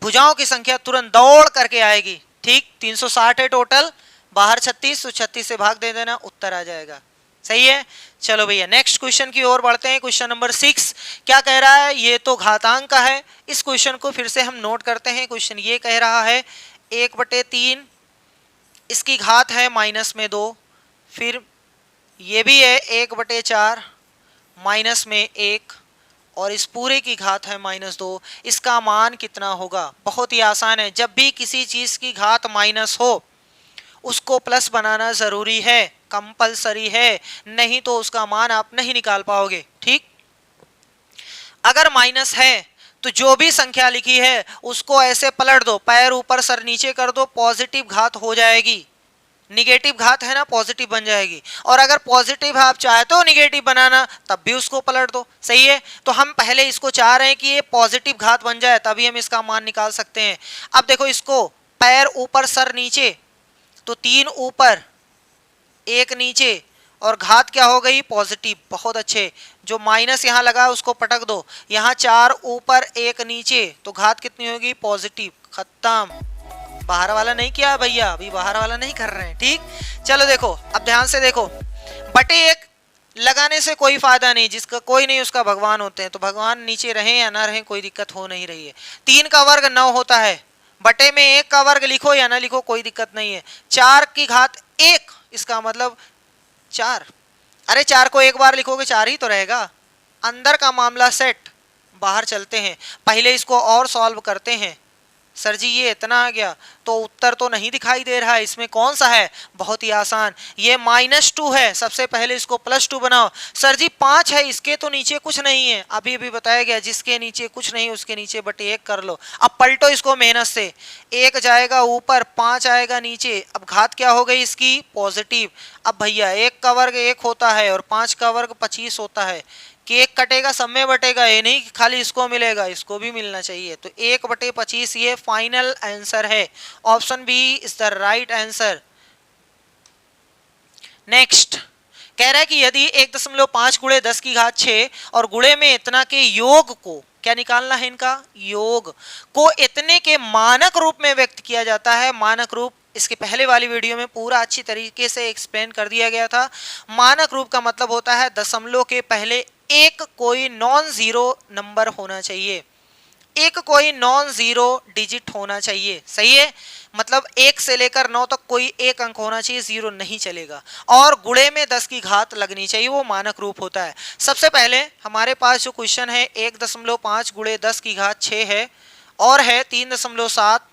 भुजाओं की संख्या तुरंत दौड़ करके आएगी। ठीक, 360 है टोटल, बाहर 36, तो 36 से भाग दे देना, उत्तर आ जाएगा। सही है। चलो भैया नेक्स्ट क्वेश्चन की ओर बढ़ते हैं। क्वेश्चन नंबर 6 क्या कह रहा है, ये तो घातांक का है। इस क्वेश्चन को फिर से हम नोट करते हैं। क्वेश्चन ये कह रहा है 1/3 इसकी घात है -2, फिर ये भी है 1/4 -1, और इस पूरे की घात है -2। इसका मान कितना होगा? बहुत ही आसान है, जब भी किसी चीज की घात माइनस हो उसको प्लस बनाना जरूरी है, कंपलसरी है, नहीं तो उसका मान आप नहीं निकाल पाओगे। ठीक, अगर माइनस है तो जो भी संख्या लिखी है उसको ऐसे पलट दो, पैर ऊपर सर नीचे कर दो, पॉजिटिव घात हो जाएगी। निगेटिव घात है ना, पॉजिटिव बन जाएगी। और अगर पॉजिटिव आप चाहते हो निगेटिव बनाना तब भी उसको पलट दो। सही है। तो हम पहले इसको चाह रहे हैं कि ये पॉजिटिव घात बन जाए, तभी हम इसका मान निकाल सकते हैं। अब देखो, इसको पैर ऊपर सर नीचे, तो 3 ऊपर 1 नीचे, और घात क्या हो गई? पॉजिटिव। बहुत अच्छे। जो माइनस यहाँ लगा है उसको पटक दो, यहाँ 4 ऊपर 1 नीचे, तो घात कितनी होगी? पॉजिटिव। खत्म। बाहर वाला नहीं किया भैया, अभी बाहर वाला नहीं कर रहे हैं। ठीक, चलो देखो, अब ध्यान से देखो, बटे 1 लगाने से कोई फायदा नहीं, जिसका कोई नहीं उसका भगवान होते हैं, तो भगवान नीचे रहे या ना रहे कोई दिक्कत हो नहीं रही है। 3 का वर्ग 9 होता है, बटे में 1 का वर्ग लिखो या ना लिखो कोई दिक्कत नहीं है। 4 की घात 1, इसका मतलब 4। अरे 4 को एक बार लिखोगे 4 ही तो रहेगा। अंदर का मामला सेट, बाहर चलते हैं, पहले इसको और सॉल्व करते हैं। सर जी ये इतना आ गया, तो उत्तर तो नहीं दिखाई दे रहा है, इसमें कौन सा है? बहुत ही आसान, ये -2 है, सबसे पहले इसको +2 बनाओ। सर जी 5 है, इसके तो नीचे कुछ नहीं है, अभी अभी बताया गया, जिसके नीचे कुछ नहीं उसके नीचे बटे 1 कर लो। अब पलटो इसको मेहनत से, 1 जाएगा ऊपर, 5 आएगा नीचे। अब घात क्या हो गई इसकी? पॉजिटिव। अब भैया 1 का वर्ग 1 होता है और 5 का वर्ग 25 होता है, कि 1 कटेगा सब में बटेगा, ये नहीं कि खाली इसको मिलेगा, इसको भी मिलना चाहिए। तो 1/25 ये फाइनल आंसर है। Option B is the right answer. Next कह रहा है कि यदि 1.5 गुणे 10 की घात 6 और गुणे में इतना के योग को, क्या निकालना है? इनका योग को इतने के मानक रूप में व्यक्त किया जाता है। मानक रूप इसके पहले वाली वीडियो में पूरा अच्छी तरीके से एक्सप्लेन कर दिया गया था। मानक रूप का मतलब होता है दशमलव के पहले एक कोई नॉन जीरो नंबर होना चाहिए, एक कोई नॉन जीरो डिजिट होना चाहिए। सही है, मतलब 1 से लेकर 9 तक कोई एक अंक होना चाहिए, जीरो नहीं चलेगा। और गुणे में 10 की घात लगनी चाहिए, वो मानक रूप होता है। सबसे पहले हमारे पास जो क्वेश्चन है 1.5 गुणे 10 की घात 6 है, और है 3.7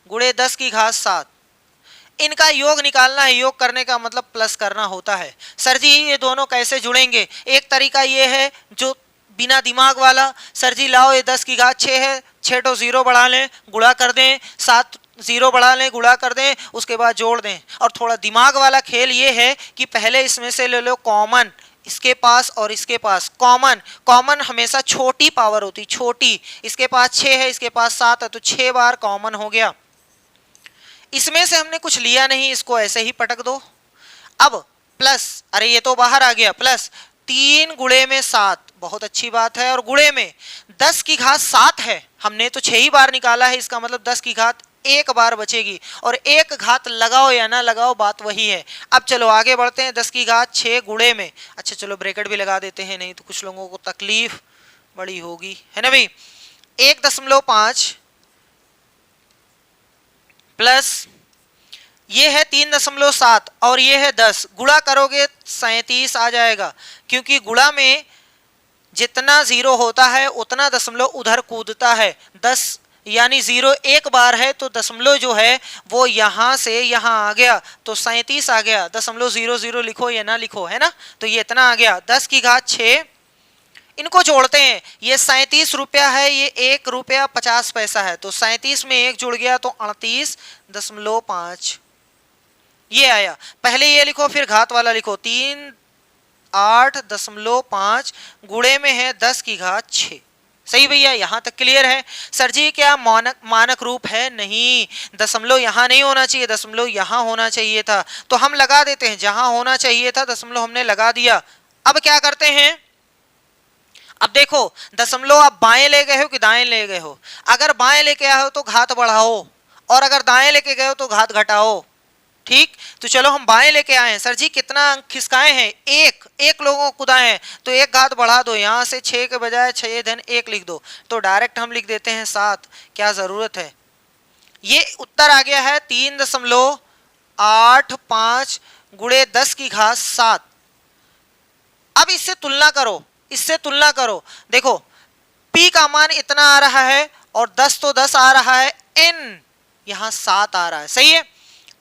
गुणे 10 की घात 7। इनका योग निकालना है। योग करने का मतलब प्लस करना होता है। सर जी ये दोनों कैसे जुड़ेंगे? एक तरीका ये है जो बिना दिमाग वाला, सर जी लाओ ये 10 की घात 6 है, 6 तो 0 बढ़ा लें गुणा कर दें, 7 0 बढ़ा लें गुणा कर दें, उसके बाद जोड़ दें। और थोड़ा दिमाग वाला खेल ये है कि पहले इसमें से ले लो कॉमन, इसके पास और इसके पास कॉमन। कॉमन हमेशा छोटी पावर होती, छोटी। इसके पास 6 है, इसके पास 7 है, तो 6 बार कॉमन हो गया। इसमें से हमने कुछ लिया नहीं, इसको ऐसे ही पटक दो। अब प्लस, अरे ये तो बाहर आ गया, प्लस 3 गुणे में 7, बहुत अच्छी बात है। और गुणे में 10 की घात 7 है, हमने तो 6 ही बार निकाला है, इसका मतलब 10 की घात 1 बार बचेगी। और 1 घात लगाओ या ना लगाओ बात वही है। अब चलो आगे बढ़ते हैं। 10 की घात 6 गुणे में, अच्छा चलो ब्रैकेट भी लगा देते हैं, नहीं तो कुछ लोगों को तकलीफ बड़ी होगी, है ना भाई। 1.5 प्लस ये है 3.7 और ये है 10, गुणा करोगे 37 आ जाएगा, क्योंकि गुणा में जितना जीरो होता है उतना दशमलव उधर कूदता है। 10 यानी जीरो एक बार है तो दशमलव जो है वो यहां से यहां आ गया तो 37 आ गया। 0.00 लिखो या ना लिखो, है ना, तो ये इतना आ गया। 10 की घात 6, इनको जोड़ते हैं, ये 37 रुपया है, ये 1 रुपया 50 पैसा है, तो 37 में 1 जुड़ गया तो 38.5 ये आया। पहले ये लिखो फिर घात वाला लिखो, 38.5 गुणे में है 10 की घात 6। सही भैया, यहां तक क्लियर है। सर जी क्या मानक रूप है? नहीं, दशमलव यहां नहीं होना चाहिए, दशमलव यहां होना चाहिए था, तो हम लगा देते हैं, जहां होना चाहिए था दशमलव हमने लगा दिया। अब क्या करते हैं, अब देखो दशमलव आप बाएं ले गए हो कि दाएं ले गए हो? अगर बाएं लेके आए हो तो घात बढ़ाओ, और अगर दाएं लेके गए हो तो घात घटाओ। ठीक, तो चलो हम बाएं लेके आए हैं। सर जी कितना अंक खिसकाए हैं? एक लोगों को कुदाए हैं, तो एक घात बढ़ा दो, यहां से 6 के बजाय 6 धन 1 लिख दो, तो डायरेक्ट हम लिख देते हैं 7। क्या जरूरत है? ये उत्तर आ गया है 3.85 गुणे 10 की घात 7। अब इससे तुलना करो, इससे तुलना करो, देखो p का मान इतना आ रहा है और 10 तो 10 आ रहा है, n यहां 7 आ रहा है। सही है,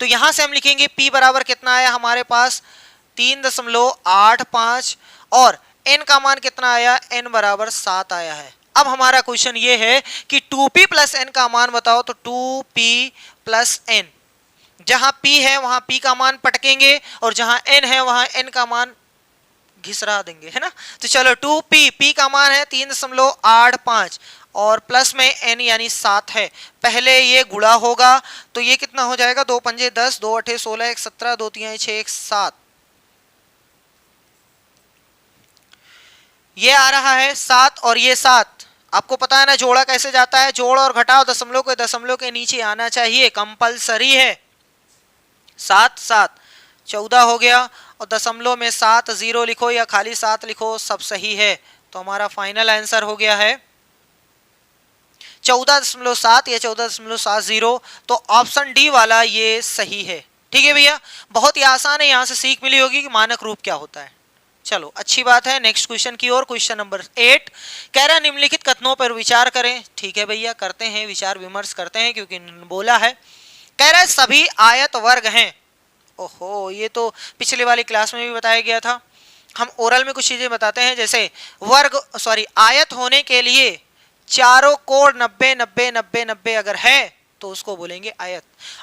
तो यहां से हम लिखेंगे p बराबर कितना आया हमारे पास 3.85 और n का मान कितना आया, n बराबर 7 आया है। अब हमारा क्वेश्चन ये है कि 2p प्लस n का मान बताओ, तो 2p प्लस n, जहां p है वहां p का मान पटकेंगे और जहां n है वहां n का मान घिसरा देंगे, है ना। तो चलो 2p, p का मान है 3.85 और प्लस में n यानी 7 है। पहले ये गुणा होगा तो ये कितना हो जाएगा, 2 पंजे 10, 2 अठे 16, 1 17, 2 तिहाई 6, 1 7, ये आ रहा है 7 और ये 7। आपको पता है ना जोड़ा कैसे जाता है, जोड़ और घटाओ दशमलव के नीचे आना चाहिए, कंपलसरी है। 7 7 14 हो गया और दशमलव में 7 0 लिखो या खाली 7 लिखो, सब सही है। तो हमारा फाइनल आंसर हो गया है 14.7 या 14.70, तो ऑप्शन डी वाला ये सही है। ठीक है भैया, बहुत ही आसान है, यहां से सीख मिली होगी कि मानक रूप क्या होता है। चलो अच्छी बात है, नेक्स्ट क्वेश्चन की ओर। क्वेश्चन नंबर 8 कह रहा है निम्नलिखित कथनों पर विचार करें। ठीक है भैया, करते हैं, विचार विमर्श करते हैं, क्योंकि बोला है। कह रहा है सभी आयत वर्ग हैं। ओहो, ये तो पिछले वाली क्लास में भी बताया गया था। हम ओरल में कुछ चीजें बताते हैं, जैसे आयत होने के लिए चारों कोण 90 90 90 90 अगर है तो उसको बोलेंगे आयत।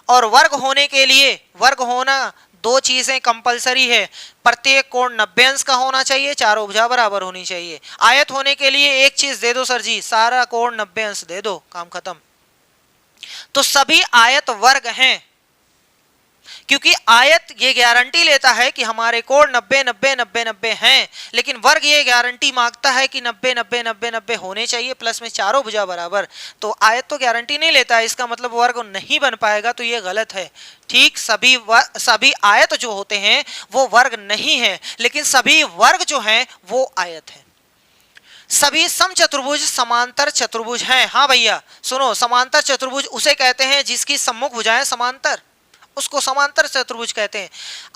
और वर्ग होने के लिए, वर्ग होना दो चीजें कंपलसरी है, प्रत्येक कोण 90 अंश का होना चाहिए, चारों भुजा बराबर होनी चाहिए। आयत होने के लिए एक चीज दे दो सर जी, सारा कोण 90 अंश दे दो, काम खत्म। तो सभी आयत वर्ग हैं, क्योंकि आयत ये गारंटी लेता है कि हमारे कोण 90 90 90 90 हैं, लेकिन वर्ग ये गारंटी मांगता है कि 90 90 90 90 होने चाहिए, प्लस में चारों भुजा बराबर। तो आयत तो गारंटी नहीं लेता है, इसका मतलब वर्ग नहीं बन पाएगा, तो ये गलत है। ठीक, सभी आयत जो होते हैं वो वर्ग नहीं है, लेकिन सभी वर्ग जो हैं वो आयत है। सभी समचतुर्भुज समांतर चतुर्भुज हैं। हाँ भैया सुनो, समांतर चतुर्भुज उसे कहते हैं जिसकी सम्मुख भुजाएं समांतर, उसको समांतर चतुर्भुज कहते हैं।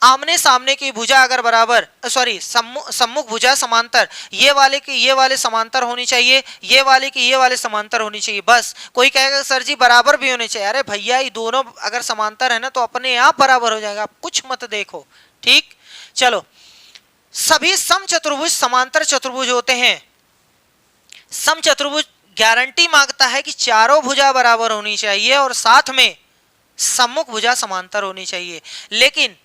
आमने सामने की भुजा अगर बराबर, सम्मुख भुजा समांतर, ये वाले की ये वाले समांतर होनी चाहिए, ये वाले की ये वाले समांतर होनी चाहिए, बस। कोई कहेगा सर जी बराबर भी होने चाहिए, अरे भैया ये दोनों अगर समांतर है ना तो अपने आप बराबर हो जाएगा, आप कुछ मत देखो। ठीक, चलो सभी समचतुर्भुज समांतर चतुर्भुज होते हैं। समचतुर्भुज गारंटी मांगता है कि चारों भुजा बराबर होनी चाहिए और साथ में सम्मुख भुजा समांतर होनी चाहिए, लेकिन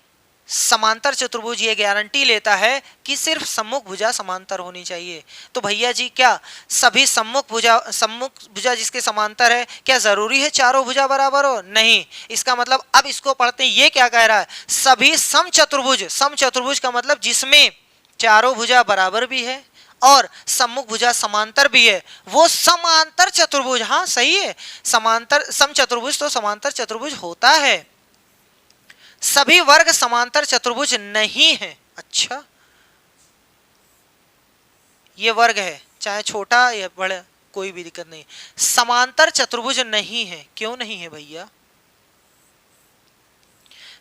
समांतर चतुर्भुज ये गारंटी लेता है कि सिर्फ सम्मुख भुजा समांतर होनी चाहिए। तो भैया जी क्या सभी सम्मुख भुजा जिसके समांतर है, क्या जरूरी है चारों भुजा बराबर हो? नहीं। इसका मतलब अब इसको पढ़ते हैं, ये क्या कह रहा है, सभी समचतुर्भुज, समचतुर्भुज का मतलब जिसमें चारों भुजा बराबर भी है और सम्मुख भुजा समांतर भी है, वो समांतर चतुर्भुज। हाँ सही है, समांतर समचतुर्भुज तो समांतर चतुर्भुज होता है। सभी वर्ग समांतर चतुर्भुज नहीं है। अच्छा, ये वर्ग है, चाहे छोटा या बड़ा कोई भी दिक्कत नहीं, समांतर चतुर्भुज नहीं है। क्यों नहीं है भैया?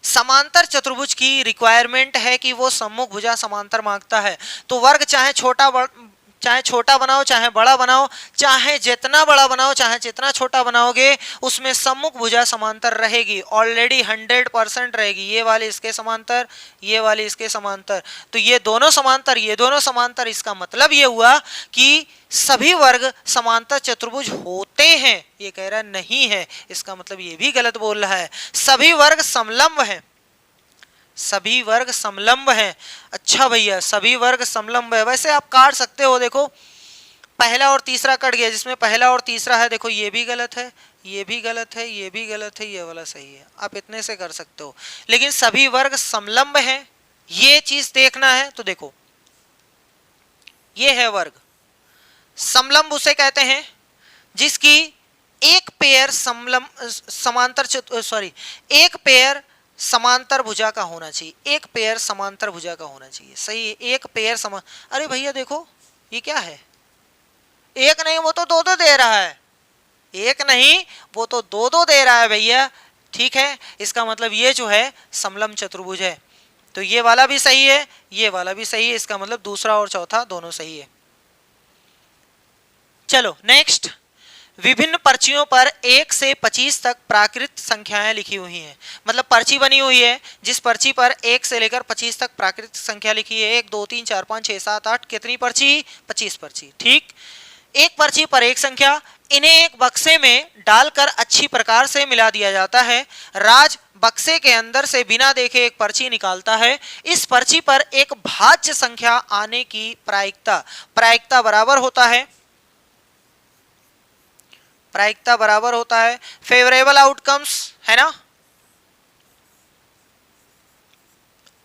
समांतर चतुर्भुज की रिक्वायरमेंट है कि वो सम्मुख भुजा समांतर मांगता है। तो वर्ग चाहे छोटा बनाओ चाहे बड़ा बनाओ, चाहे जितना बड़ा बनाओ चाहे जितना छोटा बनाओगे, उसमें सम्मुख भुजा समांतर रहेगी, ऑलरेडी 100% रहेगी। ये वाली इसके समांतर, ये वाली इसके समांतर, तो ये दोनों समांतर, ये दोनों समांतर। इसका मतलब ये हुआ कि सभी वर्ग समांतर चतुर्भुज होते हैं। ये कह रहा नहीं है, इसका मतलब ये भी गलत बोल रहा है। सभी वर्ग समलंब हैं, सभी वर्ग समलंब हैं। अच्छा भैया, सभी वर्ग समलंब है। वैसे आप काट सकते हो, देखो पहला और तीसरा कट गया, जिसमें पहला और तीसरा है, देखो ये भी गलत है, ये भी गलत है, ये भी गलत है, ये वाला सही है। आप इतने से कर सकते हो, लेकिन सभी वर्ग समलंब हैं, ये चीज देखना है। तो देखो ये है वर्ग समलंब, उसे कहते हैं जिसकी एक पेयर एक पेयर समांतर भुजा का होना चाहिए, एक पेयर समांतर भुजा का होना चाहिए। सही है, एक पेयर अरे भैया देखो ये क्या है, एक नहीं वो तो दो दो दे रहा है, एक नहीं वो तो दो दो दे रहा है भैया। ठीक है, इसका मतलब ये जो है समलंब चतुर्भुज है। तो ये वाला भी सही है, ये वाला भी सही है, इसका मतलब दूसरा और चौथा दोनों सही है। चलो नेक्स्ट, विभिन्न पर्चियों पर 1 से 25 तक प्राकृत संख्याएं लिखी हुई हैं। मतलब पर्ची बनी हुई है, जिस पर्ची पर 1 से लेकर 25 तक प्राकृत संख्या लिखी है, 1 2 3 4 5 6 7 8, कितनी पर्ची? 25 पर्ची। ठीक, एक पर्ची पर एक संख्या, इन्हें एक बक्से में डालकर अच्छी प्रकार से मिला दिया जाता है। राज बक्से के अंदर से बिना देखे एक पर्ची निकालता है। इस पर्ची पर एक भाज्य संख्या आने की प्रायिकता बराबर होता है, प्रायिकता बराबर होता है फेवरेबल आउटकम्स, है ना,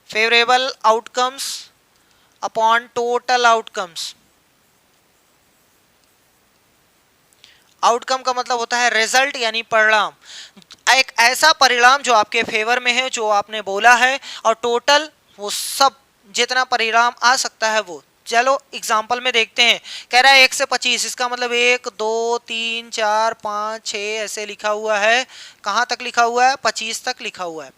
favourable outcomes upon total outcomes. Outcome का मतलब होता है रिजल्ट, यानी परिणाम, एक ऐसा परिणाम जो आपके फेवर में है, जो आपने बोला है, और टोटल वो सब जितना परिणाम आ सकता है वो। चलो एग्जाम्पल में देखते हैं। कह रहा है 1 से 25, इसका मतलब 1 2 3 4 5 6 ऐसे लिखा हुआ है। कहाँ तक लिखा हुआ है? 25 तक लिखा हुआ है।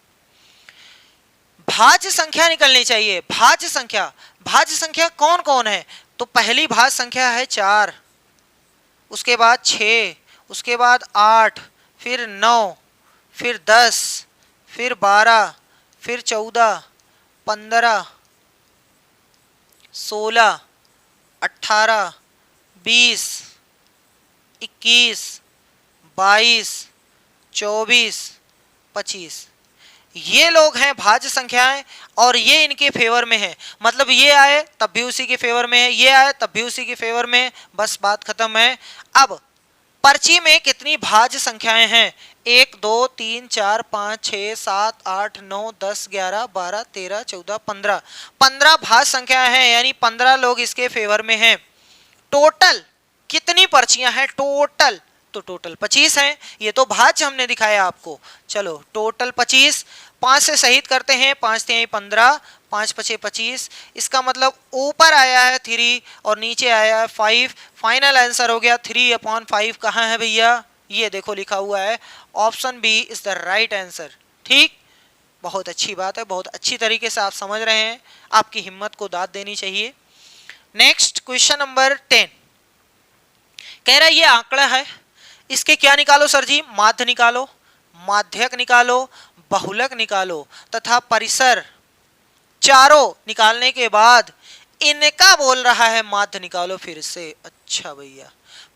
भाज्य संख्या निकलनी चाहिए। भाज्य संख्या कौन कौन है? तो पहली भाज्य संख्या है 4, उसके बाद 6, उसके बाद 8, फिर 9, फिर 10, फिर 12, फिर 14, 15, 16, 18, 20, 21, 22, 24, 25। ये लोग हैं भाज्य संख्याएं, और ये इनके फेवर में है। मतलब ये आए तब भी उसी के फेवर में है, ये आए तब भी उसी के फेवर में है, बस बात खत्म है। अब पर्ची में कितनी भाज्य संख्याएं हैं? 1 2 3 4 5 6 7 8 9 10 11 12 13 14 15, 15 भाज्य संख्याएं हैं, यानी 15 लोग इसके फेवर में हैं। टोटल कितनी पर्चियां हैं? टोटल तो टोटल 25 हैं। ये तो भाज्य हमने दिखाया आपको। चलो टोटल 25, 5 से शहीद करते हैं, 5 3 15, 5 5 25। इसका मतलब ऊपर आया है 3 और नीचे आया है 5। फाइनल आंसर हो गया 3/5। कहाँ है भैया? ये देखो लिखा हुआ है, option B is the right answer. ठीक, बहुत अच्छी बात है, बहुत अच्छी तरीके से आप समझ रहे हैं, आपकी हिम्मत को दाद देनी चाहिए। नेक्स्ट क्वेश्चन नंबर 10 कह रहा है ये आंकड़ा है, इसके क्या निकालो सर जी? माध्य निकालो, माध्यक निकालो, बहुलक निकालो तथा परिसर। चारों निकालने के बाद इनका बोल रहा है माध्य निकालो फिर से। अच्छा भैया,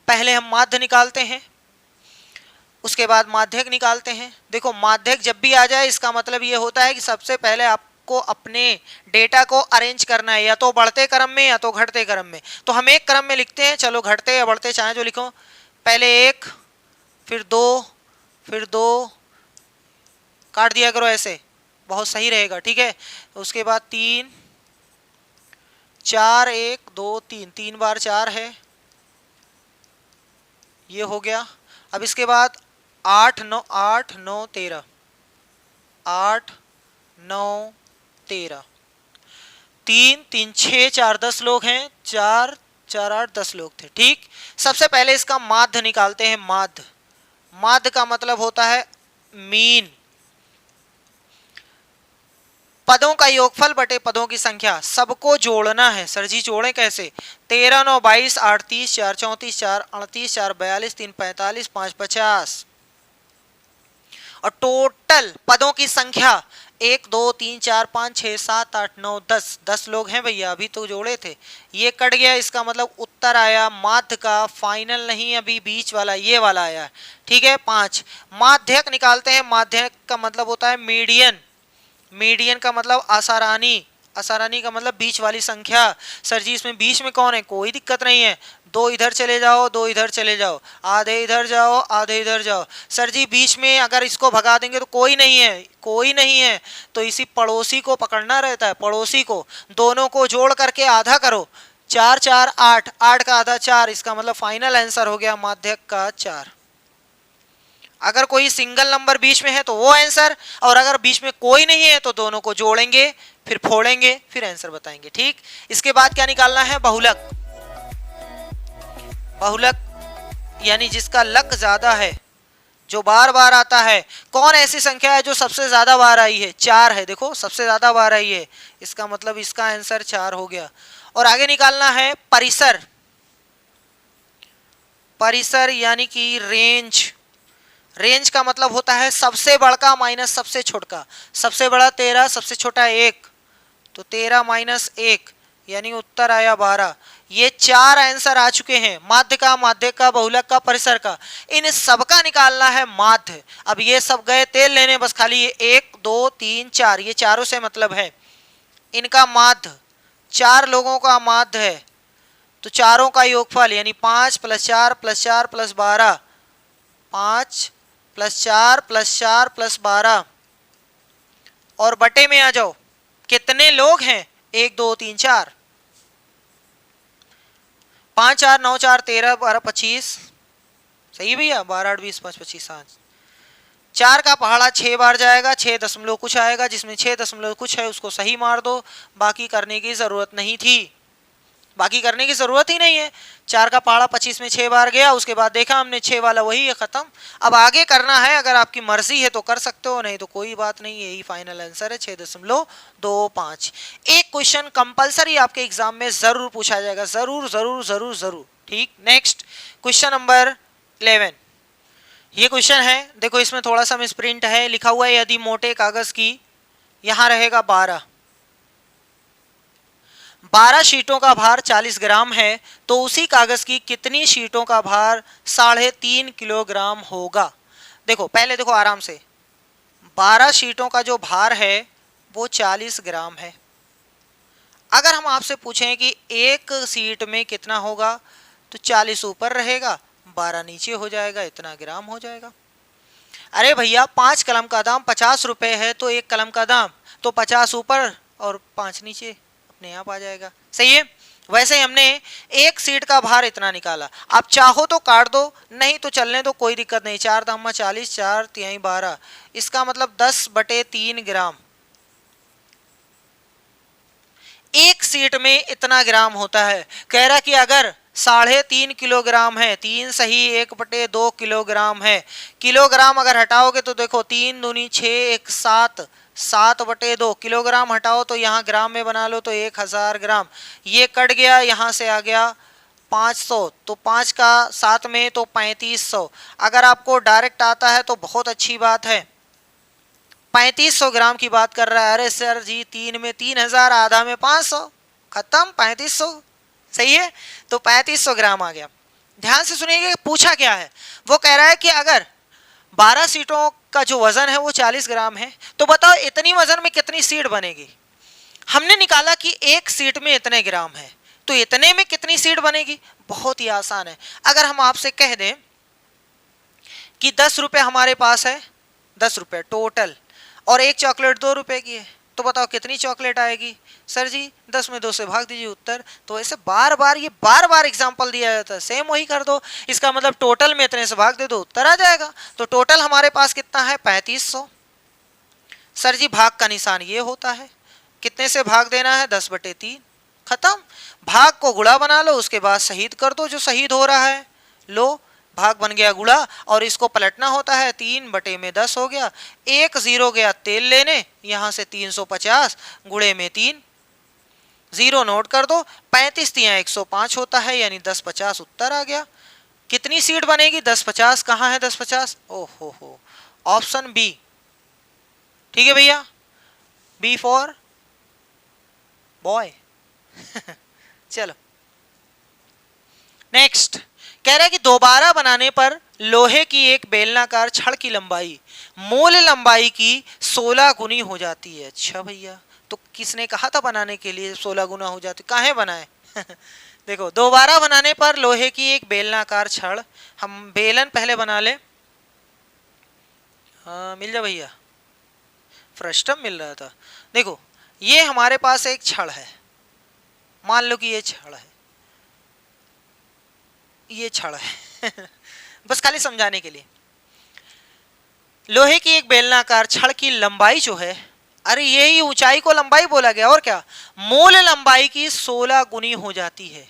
पहले हम माध्य निकालते हैं, उसके बाद माध्यक निकालते हैं। देखो माध्यक जब भी आ जाए इसका मतलब ये होता है कि सबसे पहले आपको अपने डेटा को अरेंज करना है, या तो बढ़ते क्रम में या तो घटते क्रम में। तो हम एक क्रम में लिखते हैं, चलो घटते या बढ़ते चाहे जो लिखो। पहले 1, फिर 2, फिर 2, काट दिया करो ऐसे, बहुत सही रहेगा। ठीक है, उसके बाद 3 4 1 2 3, 3 बार 4 है, ये हो गया। अब इसके बाद 8 9 8 9 13, 8 9 13, 3 3 6 4 10 लोग हैं, 4 4 8 10 लोग थे। ठीक, सबसे पहले इसका माध्य निकालते हैं। माध्य का मतलब होता है मीन। पदों का योगफल बटे पदों की संख्या, सबको जोड़ना है। सर जी जोड़ें कैसे? 13 9 22, 8 30, 4 34, 4 38, 4 42, 3 45, 5 50। और टोटल पदों की संख्या 1 2 3 4 5 6 7 8 9 10, 10 लोग हैं भैया, अभी तो जोड़े थे, ये कट गया, इसका मतलब उत्तर आया माध्य का, फाइनल नहीं अभी बीच वाला, ये वाला आया। ठीक है, 5। माध्यक निकालते हैं। माध्यक का मतलब होता है मीडियन, मीडियन का मतलब आसारानी, आसारानी का मतलब बीच वाली संख्या। सर जी इसमें बीच में कौन है? कोई दिक्कत नहीं है, दो इधर चले जाओ, दो इधर चले जाओ, आधे इधर जाओ, आधे इधर जाओ। सर जी बीच में अगर इसको भगा देंगे तो कोई नहीं है, कोई नहीं है, तो इसी पड़ोसी को पकड़ना रहता है, पड़ोसी को, दोनों को जोड़ करके आधा करो, 4 4 8, 8 का आधा 4, इसका मतलब फाइनल आंसर हो गया माध्यक का 4। अगर कोई सिंगल नंबर बीच में है तो वो आंसर, और अगर बीच में कोई नहीं है तो दोनों को जोड़ेंगे, फिर फोड़ेंगे, फिर आंसर बताएंगे। ठीक, इसके बाद क्या निकालना है? बहुलक। बहुलक यानी जिसका लक ज्यादा है, जो बार बार आता है। कौन ऐसी संख्या है जो सबसे ज्यादा बार आई है? 4 है, देखो सबसे ज्यादा बार आई है, इसका मतलब इसका आंसर 4 हो गया। और आगे निकालना है परिसर। परिसर यानी कि रेंज। रेंज का मतलब होता है सबसे बड़ा माइनस सबसे छोटा। सबसे बड़ा 13, सबसे छोटा 1, तो 13 माइनस 1 यानी उत्तर आया 12। ये 4 आंसर आ चुके हैं, माध्य का, माध्यक का, बहुलक का, परिसर का। इन सबका निकालना है माध्य। अब ये सब गए तेल लेने, बस खाली ये 1 2 3 4, ये चारों से मतलब है, इनका माध्य, 4 लोगों का माध्य है, तो चारों का योगफल यानी 5 + 4 + 4 + 12, 5 + 4 + 4 + 12, और बटे में आ जाओ, कितने लोग हैं? 1 2 3 4, 5 4 9 4 13 12 25, सही भैया, 12 8 20 5 25 5। 4 का पहाड़ा 6 बार जाएगा, 6 दशमलव कुछ आएगा, जिसमें 6 दशमलव कुछ है उसको सही मार दो, बाकी करने की जरूरत नहीं थी, बाकी करने की जरूरत ही नहीं है। 4 का पहाड़ा 25 में 6 बार गया, उसके बाद देखा हमने 6 वाला वही है, खत्म। अब आगे करना है, अगर आपकी मर्जी है तो कर सकते हो, नहीं तो कोई बात नहीं, यही फाइनल आंसर है 6.25। एक क्वेश्चन कंपलसरी आपके एग्जाम में जरूर पूछा जाएगा, जरूर जरूर जरूर जरूर। ठीक, नेक्स्ट क्वेश्चन नंबर 11। ये क्वेश्चन है, देखो इसमें थोड़ा सा मिसप्रिंट है, लिखा हुआ है यदि मोटे कागज की, यहां रहेगा 12 शीटों का भार 40 ग्राम है, तो उसी कागज की कितनी शीटों का भार 3.5 किलोग्राम होगा? देखो पहले देखो आराम से, 12 शीटों का जो भार है वो 40 ग्राम है। अगर हम आपसे पूछें कि एक सीट में कितना होगा, तो 40 ऊपर रहेगा, 12 नीचे हो जाएगा, इतना ग्राम हो जाएगा। अरे भैया 5 कलम का दाम 50 रुपए है, तो एक कलम का दाम तो 50 ऊपर और 5 नीचे, अपने आप आ जाएगा, सही है। वैसे ही हमने एक सीट का भार इतना निकाला, आप चाहो तो काट दो, नहीं तो चलने दो, कोई दिक्कत नहीं। 4 दाम 40, 4 तिहाई 12, इसका मतलब 10/3 ग्राम। एक सीट में इतना ग्राम होता है। कह रहा कि अगर 3.5 किलोग्राम है, 3 सही 1/2 किलोग्राम है, किलोग्राम अगर हटाओगे तो देखो 3 दूनी 6 1 7, 7/2 किलोग्राम हटाओ तो यहाँ ग्राम में बना लो तो 1000 ग्राम, ये कट गया, यहाँ से आ गया 500, तो 5 का 7 में तो 3500। अगर आपको डायरेक्ट आता है तो बहुत अच्छी बात है, 3500 ग्राम की बात कर रहा है। अरे सर जी 3 में 3000, आधा में 500, खत्म 3500, सही है, तो 3500 ग्राम आ गया। ध्यान से सुनिएगा पूछा क्या है, वो कह रहा है कि अगर 12 सीटों का जो वजन है वो 40 ग्राम है, तो बताओ इतनी वजन में कितनी सीट बनेगी। हमने निकाला कि एक सीट में इतने ग्राम है, तो इतने में कितनी सीट बनेगी, बहुत ही आसान है। अगर हम आपसे कह दें कि 10 रुपए हमारे पास है, 10 रुपए टोटल, और एक चॉकलेट 2 रुपए की है, तो बताओ कितनी चॉकलेट आएगी। सर जी 10 में 2 से भाग दीजिए उत्तर। तो ऐसे बार बार एग्जांपल दिया जाता है, सेम वही कर दो, इसका मतलब टोटल में इतने से भाग दे दो, उत्तर आ जाएगा। तो टोटल हमारे पास कितना है 3500। सर जी भाग का निशान ये होता है, कितने से भाग देना है 10/3, खत्म। भाग को गुणा बना लो, उसके बाद शहीद कर दो जो शहीद हो रहा है, लो भाग बन गया गुणा, और इसको पलटना होता है, 3/10 हो गया। 1 0 गया तेल लेने, यहां से 350 गुणे में 3, 0 नोट कर दो। 35 तिया 105 होता है, यानी 1050 उत्तर आ गया। कितनी सीट बनेगी? 1050। कहाँ है 1050? ओहो हो, ऑप्शन बी। ठीक है भैया, बी फॉर बॉय। चलो नेक्स्ट, कह रहा है कि दोबारा बनाने पर लोहे की एक बेलनाकार छड़ की लंबाई मूल लंबाई की 16 गुनी हो जाती है। अच्छा भैया, तो किसने कहा था बनाने के लिए 16 गुना हो जाती? काहे बनाए? देखो, दोबारा बनाने पर लोहे की एक बेलनाकार छड़, हम बेलन पहले बना ले। हाँ मिल जा भैया, फ्रस्टम मिल रहा था। देखो, ये हमारे पास एक छड़ है, मान लो कि ये छड़ है, ये छड़ है। बस खाली समझाने के लिए। लोहे की एक बेलनाकार छड़ की लंबाई जो है, अरे यही ऊंचाई को लंबाई बोला गया, और क्या, मूल लंबाई की 16 गुनी हो जाती है।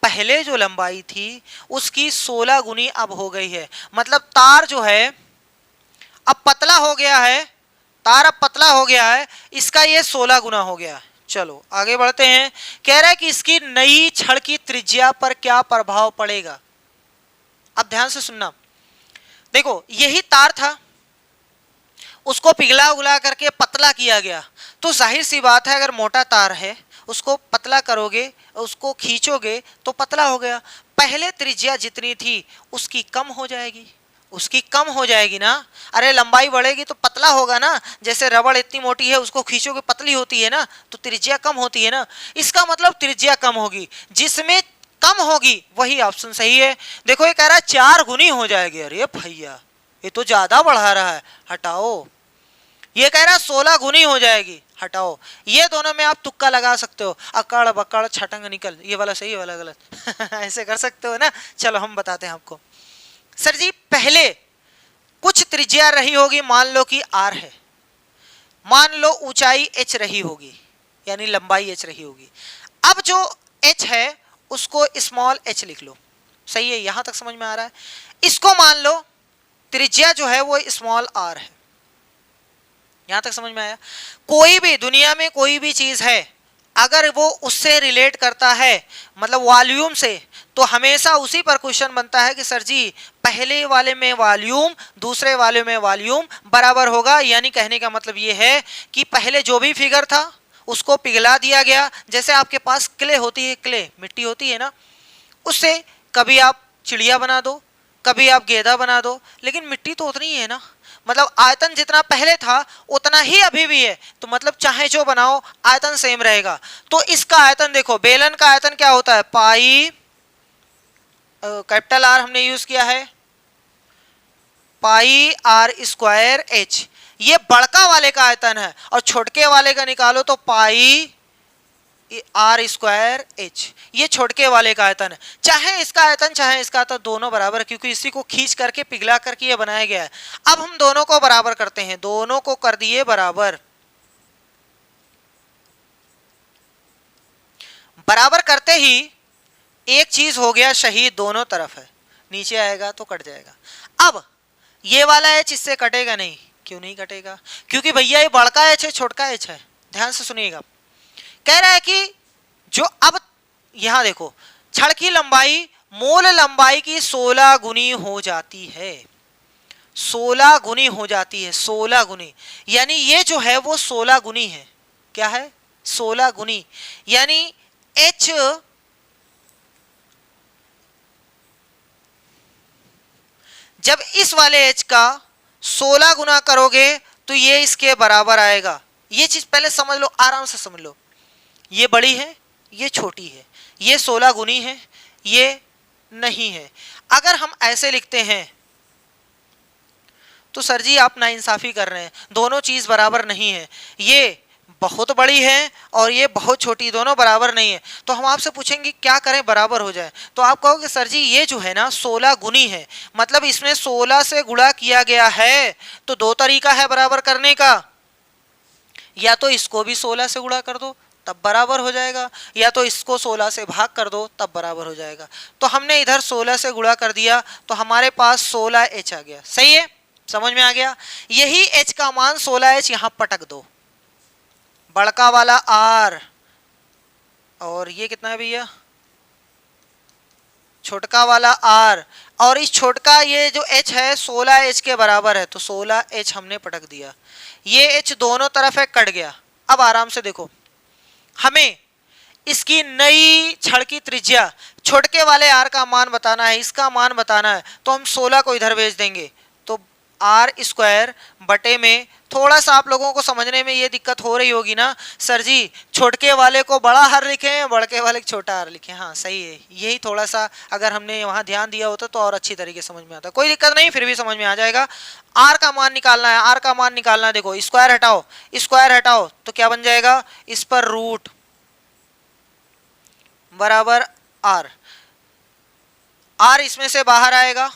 पहले जो लंबाई थी उसकी 16 गुनी अब हो गई है। मतलब तार जो है अब पतला हो गया है, तार अब पतला हो गया है, इसका ये 16 गुना हो गया। चलो आगे बढ़ते हैं। कह रहा है कि इसकी नई छड़ की त्रिज्या पर क्या प्रभाव पड़ेगा। अब ध्यान से सुनना। देखो, यही तार था, उसको पिघला उगला करके पतला किया गया, तो जाहिर सी बात है अगर मोटा तार है उसको पतला करोगे, उसको खींचोगे तो पतला हो गया। पहले त्रिज्या जितनी थी उसकी कम हो जाएगी, उसकी कम हो जाएगी ना। अरे लंबाई बढ़ेगी तो पतला होगा ना, जैसे रबड़ इतनी मोटी है उसको खींचोगे पतली होती है ना, तो त्रिज्या कम होती है ना। इसका मतलब त्रिज्या कम होगी, जिसमें कम होगी वही ऑप्शन सही है। देखो ये कह रहा है 4 गुनी हो जाएगी। अरे भैया ये तो ज्यादा बढ़ा रहा है, हटाओ। ये कह रहा है 16 गुनी हो जाएगी, हटाओ। ये दोनों में आप तुक्का लगा सकते हो, अकड़ बकड़ छटंग निकल, ये वाला सही, ये वाला गलत। ऐसे कर सकते हो ना। चलो हम बताते हैं आपको। सर जी, पहले कुछ त्रिज्या रही होगी, मान लो कि r है, मान लो ऊंचाई h रही होगी, यानी लंबाई h रही होगी। अब जो h है उसको स्मॉल h लिख लो, सही है, यहां तक समझ में आ रहा है। इसको मान लो त्रिज्या जो है वो स्मॉल r है, यहां तक समझ में आया। कोई भी दुनिया में कोई भी चीज है अगर वो उससे रिलेट करता है, मतलब वॉल्यूम से, तो हमेशा उसी पर क्वेश्चन बनता है कि सर जी पहले वाले में वॉल्यूम दूसरे वाले में वॉल्यूम बराबर होगा। यानी कहने का मतलब ये है कि पहले जो भी फिगर था उसको पिघला दिया गया। जैसे आपके पास क्ले होती है, क्ले मिट्टी होती है ना, उससे कभी आप चिड़िया बना दो, कभी आप गेंदा बना दो, लेकिन मिट्टी तो उतनी ही है ना। मतलब आयतन जितना पहले था उतना ही अभी भी है, तो मतलब चाहे जो बनाओ आयतन सेम रहेगा। तो इसका आयतन देखो, बेलन का आयतन क्या होता है, पाई, कैपिटल आर हमने यूज किया है, पाई आर स्क्वायर एच। ये बड़का वाले का आयतन है, और छोटके वाले का निकालो तो पाई आर स्क्वायर एच, ये छोटके वाले का आयतन है। चाहे इसका आयतन चाहे इसका आयतन दोनों बराबर है, क्योंकि इसी को खींच करके पिघला करके ये बनाया गया है। अब हम दोनों को बराबर करते हैं, दोनों को कर दिए बराबर। बराबर करते ही एक चीज हो गया शहीद, दोनों तरफ है, नीचे आएगा तो कट जाएगा। अब ये वाला एच इससे कटेगा नहीं, क्यों नहीं कटेगा, क्योंकि भैया ये बड़का एच है छोटका एच है। ध्यान से सुनिएगा, कह रहा है कि जो अब यहां देखो, छड़ की लंबाई मूल लंबाई की 16 गुनी हो जाती है, 16 गुनी हो जाती है, 16 गुनी। यानी ये जो है वो 16 गुनी है, क्या है, 16 गुनी। यानी h जब इस वाले h का 16 गुना करोगे तो ये इसके बराबर आएगा। ये चीज पहले समझ लो, आराम से समझ लो। ये बड़ी है, ये छोटी है, ये 16 गुनी है, ये नहीं है। अगर हम ऐसे लिखते हैं तो सर जी आप नाइंसाफी कर रहे हैं, दोनों चीज बराबर नहीं है। ये बहुत बड़ी है और ये बहुत छोटी, दोनों बराबर नहीं है। तो हम आपसे पूछेंगे क्या करें बराबर हो जाए, तो आप कहोगे सर जी ये जो है ना 16 गुनी है, मतलब इसमें 16 से गुणा किया गया है। तो दो तरीका है बराबर करने का, या तो इसको भी 16 से गुणा कर दो तब बराबर हो जाएगा, या तो इसको 16 से भाग कर दो तब बराबर हो जाएगा। तो हमने इधर 16 से गुणा कर दिया तो हमारे पास 16h आ गया। सही है, समझ में आ गया। यही h का मान 16h यहां पटक दो, बड़का वाला r, और ये कितना है भैया, छोटका वाला r, और इस छोटका ये जो h है 16h के बराबर है, तो 16h हमने पटक दिया। ये h दोनों तरफ है, कट गया। अब आराम से देखो, हमें इसकी नई छड़ की त्रिज्या, छोटके वाले r का मान बताना है, इसका मान बताना है, तो हम 16 को इधर भेज देंगे, तो r स्क्वायर बटे में, थोड़ा सा आप लोगों को समझने में ये दिक्कत हो रही होगी ना, सर जी छोटके वाले को बड़ा हर लिखे, बड़के वाले को छोटा हर लिखे। हाँ सही है, यही थोड़ा सा अगर हमने वहाँ ध्यान दिया होता तो और अच्छी तरीके समझ में आता। कोई दिक्कत नहीं, फिर भी समझ में आ जाएगा। r का मान निकालना है, r का मान निकालना है। देखो स्क्वायर हटाओ, स्क्वायर हटाओ तो क्या बन जाएगा, इस पर रूट बराबर r, r इसमें से बाहर आएगा